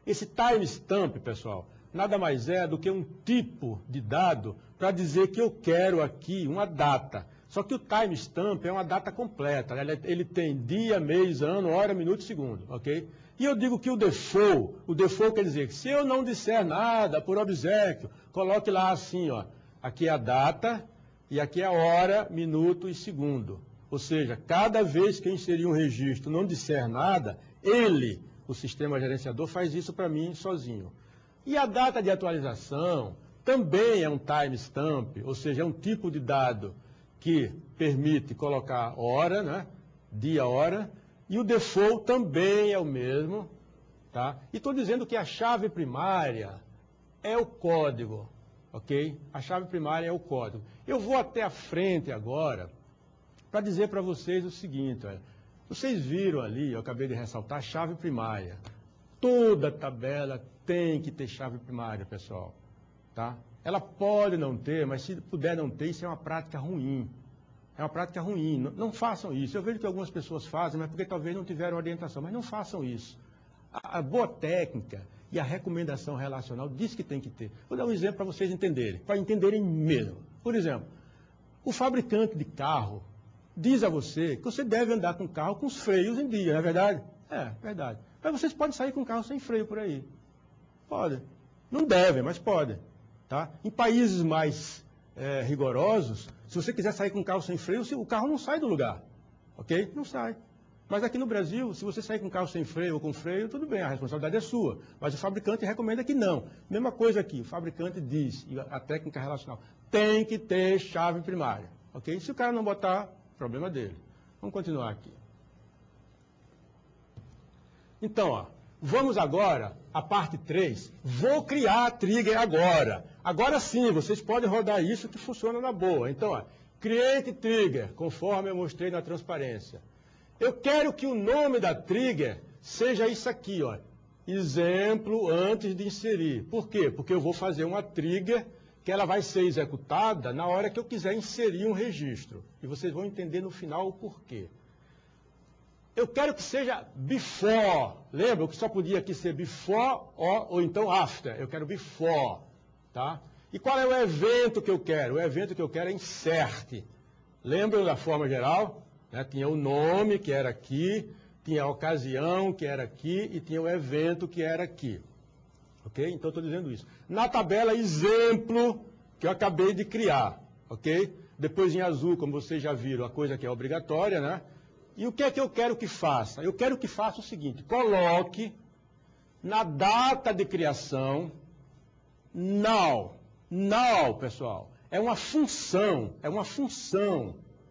Speaker 1: esse timestamp, pessoal, nada mais é do que um tipo de dado para dizer que eu quero aqui uma data. Só que o timestamp é uma data completa. Ele tem dia, mês, ano, hora, minuto e segundo, ok? E eu digo que o default quer dizer que se eu não disser nada por obséquio, coloque lá assim, ó, aqui é a data e aqui é a hora, minuto e segundo. Ou seja, cada vez que eu inserir um registro não disser nada, o sistema gerenciador, faz isso para mim sozinho. E a data de atualização também é um timestamp, ou seja, é um tipo de dado que permite colocar hora, né? Dia, hora, e o default também é o mesmo, tá? E estou dizendo que a chave primária é o código, ok? A chave primária é o código. Eu vou até a frente agora para dizer para vocês o seguinte, olha, vocês viram ali, eu acabei de ressaltar, a chave primária. Toda tabela tem que ter chave primária, pessoal, tá? Ela pode não ter, mas se puder não ter, isso é uma prática ruim. É uma prática ruim. Não façam isso. Eu vejo que algumas pessoas fazem, mas porque talvez não tiveram orientação. Mas não façam isso. A boa técnica e a recomendação relacional diz que tem que ter. Vou dar um exemplo para vocês entenderem, para entenderem mesmo. Por exemplo, o fabricante de carro diz a você que você deve andar com o carro com os freios em dia, não é verdade? É, verdade. Mas vocês podem sair com o carro sem freio por aí. Podem. Não devem, mas podem. Tá? Em países mais rigorosos, se você quiser sair com o carro sem freio, o carro não sai do lugar. Ok? Não sai. Mas aqui no Brasil, se você sair com o carro sem freio ou com freio, tudo bem, a responsabilidade é sua. Mas o fabricante recomenda que não. Mesma coisa aqui, o fabricante diz, e a técnica relacional, tem que ter chave primária. Ok? Se o cara não botar, problema dele. Vamos continuar aqui. Então, ó, vamos agora à parte 3. Vou criar a trigger agora. Agora sim, vocês podem rodar isso que funciona na boa. Então, ó, create trigger, conforme eu mostrei na transparência. Eu quero que o nome da trigger seja isso aqui, ó. Exemplo antes de inserir. Por quê? Porque eu vou fazer uma trigger que ela vai ser executada na hora que eu quiser inserir um registro. E vocês vão entender no final o porquê. Eu quero que seja before. Lembra que só podia aqui ser before ou então after. Eu quero before. Tá? E qual é o evento que eu quero? O evento que eu quero é insert. Lembram da forma geral? Né? Tinha o nome, que era aqui. tinha a ocasião, que era aqui, e tinha o evento, que era aqui. Ok? Então, estou dizendo isso. Na tabela exemplo, que eu acabei de criar. Ok? Depois em azul, como vocês já viram, a coisa que é obrigatória, né? E o que é que eu quero que faça? Eu quero que faça o seguinte, coloque na data de criação, now, pessoal, é uma função,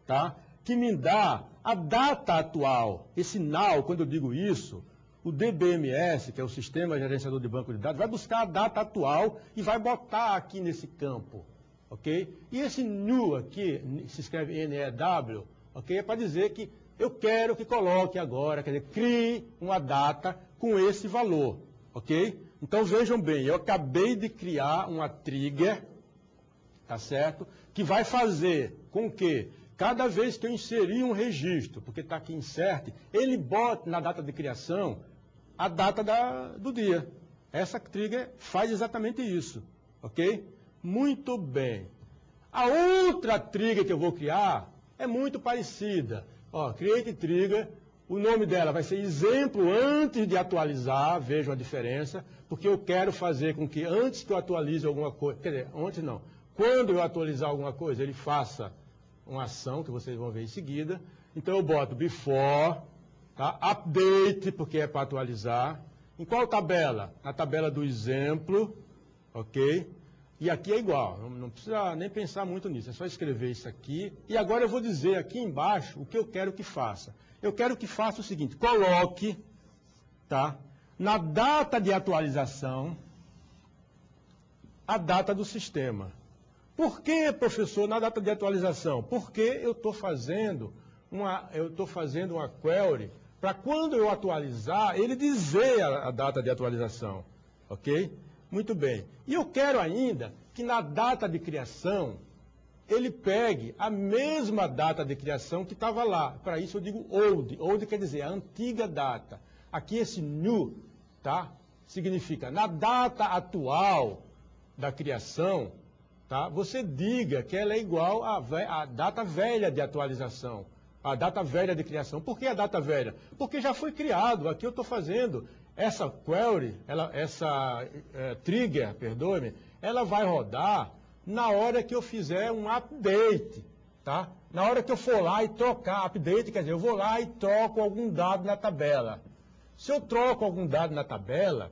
Speaker 1: tá? Que me dá a data atual. Esse now, quando eu digo isso, o DBMS, que é o Sistema Gerenciador de Banco de Dados, vai buscar a data atual e vai botar aqui nesse campo, ok? E esse new aqui, se escreve NEW, ok? É para dizer que eu quero que coloque agora, quer dizer, crie uma data com esse valor, ok? Então vejam bem, eu acabei de criar uma trigger, tá certo? Que vai fazer com que, cada vez que eu inserir um registro, porque está aqui insert, ele bota na data de criação a data do dia. Essa trigger faz exatamente isso, ok? Muito bem. A outra trigger que eu vou criar é muito parecida. Ó, create trigger, o nome dela vai ser exemplo antes de atualizar, vejam a diferença, porque eu quero fazer com que antes que eu atualize alguma coisa, quer dizer, antes não, quando eu atualizar alguma coisa, ele faça uma ação que vocês vão ver em seguida. Então eu boto before, tá? Update, porque é para atualizar. Em qual tabela? Na tabela do exemplo, ok? E aqui é igual, não precisa nem pensar muito nisso, é só escrever isso aqui. E agora eu vou dizer aqui embaixo o que eu quero que faça. Eu quero que faça o seguinte, coloque, tá? Na data de atualização, a data do sistema. Por que, professor, na data de atualização? Porque eu estou fazendo uma query para quando eu atualizar, ele dizer a data de atualização, ok? Muito bem. E eu quero ainda que na data de criação, ele pegue a mesma data de criação que estava lá. Para isso eu digo old. Old quer dizer a antiga data. Aqui esse new, tá? Significa na data atual da criação, tá? Você diga que ela é igual à data velha de atualização. A data velha de criação. Por que a data velha? Porque já foi criado. Aqui eu estou fazendo essa query, trigger, perdoe-me, ela vai rodar na hora que eu fizer um update, tá? Na hora que eu for lá e trocar, update quer dizer, eu vou lá e troco algum dado na tabela. Se eu troco algum dado na tabela,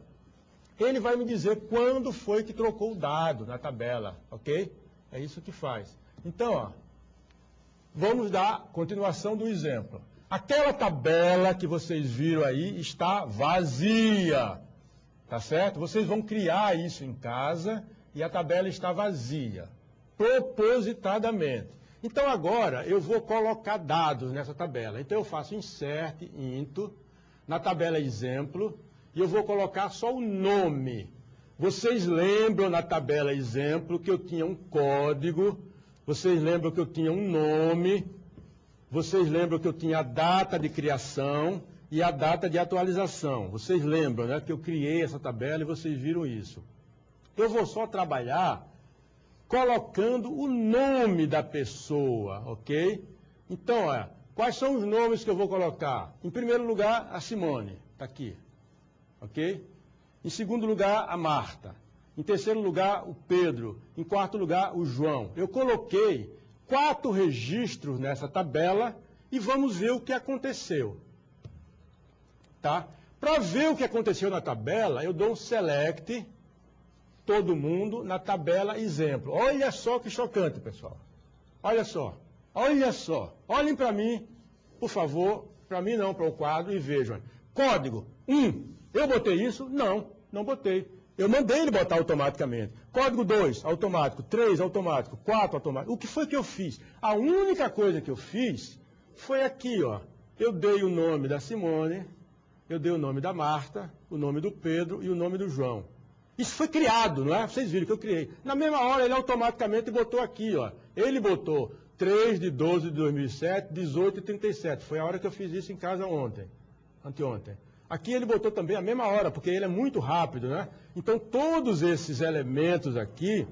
Speaker 1: ele vai me dizer quando foi que trocou o dado na tabela, ok? É isso que faz. Então, ó, vamos dar continuação do exemplo. Aquela tabela que vocês viram aí está vazia, tá certo? Vocês vão criar isso em casa e a tabela está vazia, propositadamente. Então agora eu vou colocar dados nessa tabela. Então eu faço insert, into, na tabela exemplo, e eu vou colocar só o nome. Vocês lembram na tabela exemplo que eu tinha um código, vocês lembram que eu tinha um nome, vocês lembram que eu tinha a data de criação e a data de atualização. Vocês lembram, né, que eu criei essa tabela e vocês viram isso. Eu vou só trabalhar colocando o nome da pessoa, ok? Então, quais são os nomes que eu vou colocar? Em primeiro lugar, a Simone, está aqui, ok? Em segundo lugar, a Marta. Em terceiro lugar, o Pedro. Em quarto lugar, o João. Eu coloquei 4 registros nessa tabela e vamos ver o que aconteceu. Tá? Para ver o que aconteceu na tabela, eu dou um select, todo mundo, na tabela exemplo. Olha só que chocante, pessoal. Olha só. Olha só. Olhem para mim, por favor. Para mim não, para o quadro, e vejam. Código 1. Eu botei isso? Não, não botei. Eu mandei ele botar automaticamente. Código 2, automático. 3, automático. 4, automático. O que foi que eu fiz? A única coisa que eu fiz foi aqui, ó. Eu dei o nome da Simone, eu dei o nome da Marta, o nome do Pedro e o nome do João. Isso foi criado, não é? Vocês viram que eu criei. Na mesma hora, ele automaticamente botou aqui, ó. Ele botou 3 de 12 de 2007, 18 e 37. Foi a hora que eu fiz isso em casa ontem, anteontem. Aqui ele botou também a mesma hora, porque ele é muito rápido, né? Então, todos esses elementos aqui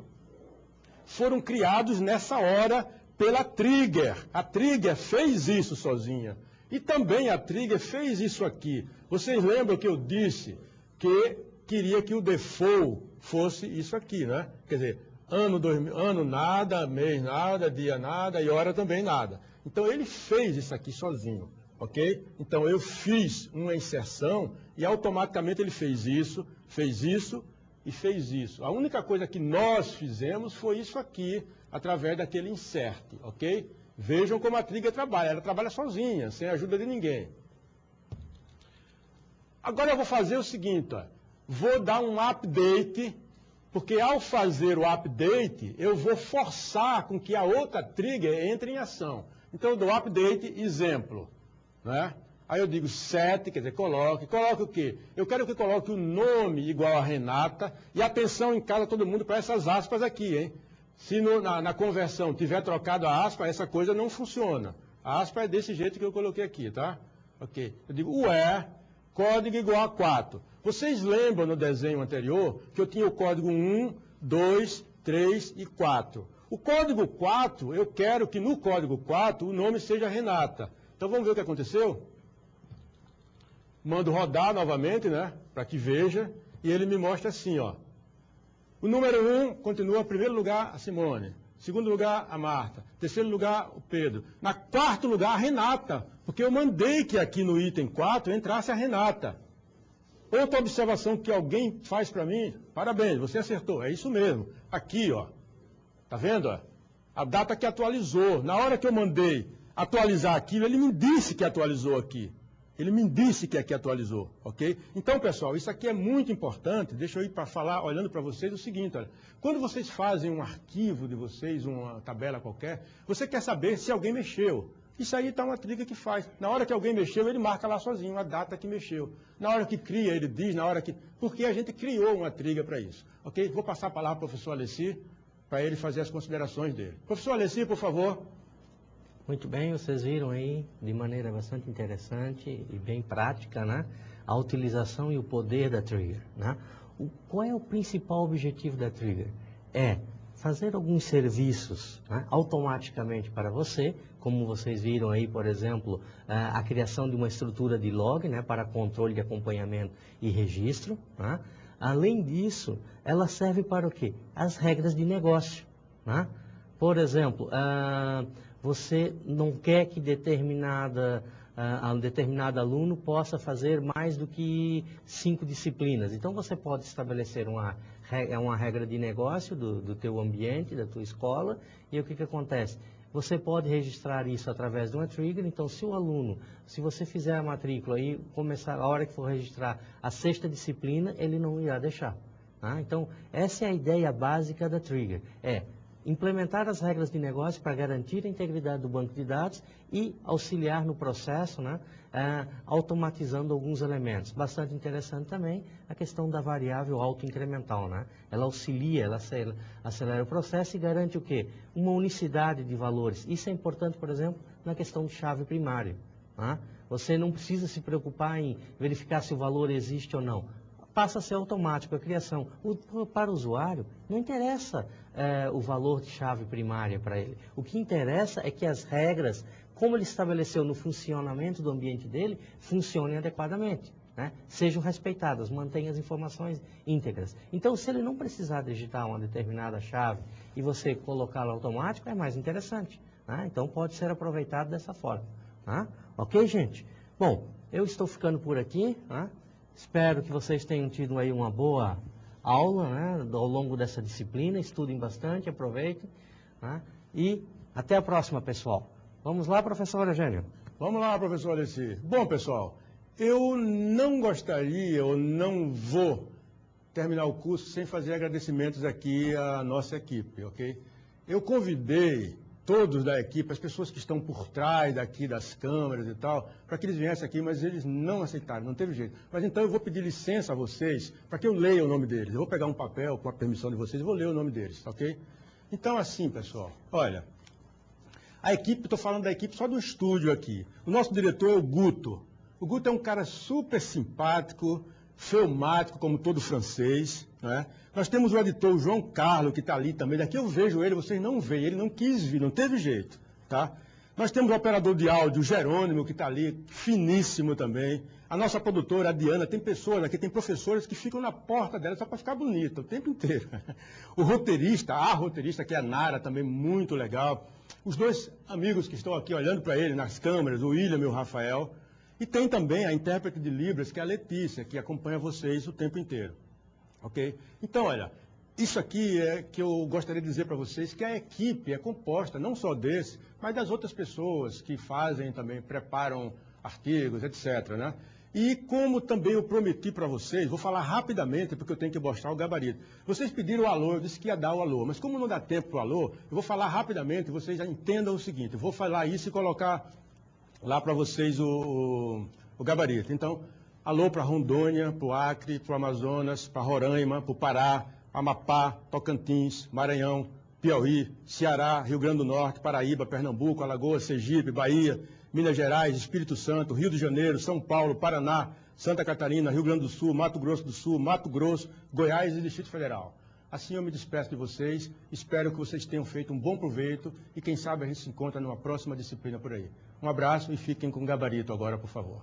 Speaker 1: foram criados nessa hora pela trigger. A trigger fez isso sozinha. E também a Trigger fez isso aqui. Vocês lembram que eu disse que queria que o default fosse isso aqui, né? Quer dizer, ano nada, mês nada, dia nada e hora também nada. Então ele fez isso aqui sozinho, ok? Então eu fiz uma inserção e automaticamente ele fez isso e fez isso. A única coisa que nós fizemos foi isso aqui, através daquele insert, ok? Vejam como a Trigger trabalha, ela trabalha sozinha, sem a ajuda de ninguém. Agora eu vou fazer o seguinte, ó, vou dar um update, porque ao fazer o update, eu vou forçar com que a outra trigger entre em ação. Então eu dou update exemplo, né? Aí eu digo set, quer dizer, coloque o quê? Eu quero que coloque o nome igual a Renata, e atenção em casa todo mundo para essas aspas aqui, hein? Se na conversão tiver trocado a aspa, essa coisa não funciona. A aspa é desse jeito que eu coloquei aqui, tá? Ok. Eu digo where, código igual a 4. Vocês lembram no desenho anterior que eu tinha o código 1, 2, 3 e 4. O código 4, eu quero que no código 4 o nome seja Renata. Então vamos ver o que aconteceu? Mando rodar novamente, né? Para que veja. E ele me mostra assim, ó. O número 1 continua em primeiro lugar a Simone. Segundo lugar a Marta. Terceiro lugar o Pedro. Na quarto lugar a Renata. Porque eu mandei que aqui no item 4 entrasse a Renata. Outra observação que alguém faz para mim. Parabéns, você acertou. É isso mesmo. Aqui, ó. Tá vendo? Ó? A data que atualizou. Na hora que eu mandei atualizar aquilo, ele me disse que atualizou aqui. Ele me disse que aqui atualizou, ok? Então, pessoal, isso aqui é muito importante. Deixa eu ir para falar, olhando para vocês, o seguinte, olha. Quando vocês fazem um arquivo de vocês, uma tabela qualquer, você quer saber se alguém mexeu. Isso aí está uma trigger que faz. Na hora que alguém mexeu, ele marca lá sozinho a data que mexeu. Na hora que cria, ele diz, na hora que... Porque a gente criou uma trigger para isso, ok? Vou passar a palavra para o professor Alessi, para ele fazer as considerações dele. Professor Alessi, por favor.
Speaker 2: Muito bem, vocês viram aí, de maneira bastante interessante e bem prática, né? A utilização e o poder da trigger, né? Qual é o principal objetivo da trigger? É fazer alguns serviços, né, automaticamente para você, como vocês viram aí, por exemplo, a criação de uma estrutura de log, né, para controle de acompanhamento e registro, né? Além disso, ela serve para o quê? As regras de negócio, né? Por exemplo, você não quer que determinado aluno possa fazer mais do que 5 disciplinas. Então, você pode estabelecer uma regra de negócio do teu ambiente, da tua escola, e o que acontece? Você pode registrar isso através de uma trigger. Então, se o aluno, se você fizer a matrícula e começar, a hora que for registrar a 6ª disciplina, ele não irá deixar. Tá? Então, essa é a ideia básica da trigger. Implementar as regras de negócio para garantir a integridade do banco de dados e auxiliar no processo, né, automatizando alguns elementos. Bastante interessante também a questão da variável autoincremental, né? Ela auxilia, ela acelera o processo e garante o quê? Uma unicidade de valores. Isso é importante, por exemplo, na questão de chave primária. Né? Você não precisa se preocupar em verificar se o valor existe ou não. Passa a ser automático a criação. Para o usuário, não interessa o valor de chave primária para ele. O que interessa é que as regras, como ele estabeleceu no funcionamento do ambiente dele, funcionem adequadamente, né? Sejam respeitadas, mantenham as informações íntegras. Então, se ele não precisar digitar uma determinada chave e você colocá-la automático, é mais interessante, né? Então, pode ser aproveitado dessa forma. Né? Ok, gente? Bom, eu estou ficando por aqui, né? Espero que vocês tenham tido aí uma boa aula, né, ao longo dessa disciplina. Estudem bastante, aproveitem, né? E até a próxima, pessoal. Vamos lá, professor Eugênio.
Speaker 1: Vamos lá, professor Alessi. Bom, pessoal, eu não gostaria ou não vou terminar o curso sem fazer agradecimentos aqui à nossa equipe, ok? Eu convidei todos da equipe, as pessoas que estão por trás daqui das câmeras e tal, para que eles viessem aqui, mas eles não aceitaram, não teve jeito. Mas então eu vou pedir licença a vocês, para que eu leia o nome deles. Eu vou pegar um papel, com a permissão de vocês, e vou ler o nome deles, ok? Então, assim, pessoal, olha, a equipe, estou falando da equipe só do estúdio aqui. O nosso diretor é o Guto. O Guto é um cara super simpático, fleumático, como todo francês, né? Nós temos o editor o João Carlos, que está ali também. Daqui eu vejo ele, vocês não veem. Ele não quis vir, não teve jeito, tá? Nós temos o operador de áudio, o Jerônimo, que está ali, finíssimo também. A nossa produtora, a Diana, tem pessoas aqui, tem professores que ficam na porta dela só para ficar bonita o tempo inteiro. O roteirista, a roteirista, que é a Nara, também muito legal. Os dois amigos que estão aqui olhando para ele nas câmeras, o William e o Rafael. E tem também a intérprete de Libras, que é a Letícia, que acompanha vocês o tempo inteiro. Ok? Então, olha, isso aqui é que eu gostaria de dizer para vocês, que a equipe é composta não só desse, mas das outras pessoas que fazem também, preparam artigos, etc., né? E como também eu prometi para vocês, vou falar rapidamente, porque eu tenho que mostrar o gabarito. Vocês pediram o alô, eu disse que ia dar o alô, mas como não dá tempo para o alô, eu vou falar rapidamente, vocês já entendam o seguinte, eu vou falar isso e colocar lá para vocês o gabarito. Então, alô para Rondônia, para o Acre, para o Amazonas, para Roraima, para o Pará, Amapá, Tocantins, Maranhão, Piauí, Ceará, Rio Grande do Norte, Paraíba, Pernambuco, Alagoas, Sergipe, Bahia, Minas Gerais, Espírito Santo, Rio de Janeiro, São Paulo, Paraná, Santa Catarina, Rio Grande do Sul, Mato Grosso do Sul, Mato Grosso, Goiás e Distrito Federal. Assim eu me despeço de vocês, espero que vocês tenham feito um bom proveito e quem sabe a gente se encontra numa próxima disciplina por aí. Um abraço e fiquem com o gabarito agora, por favor.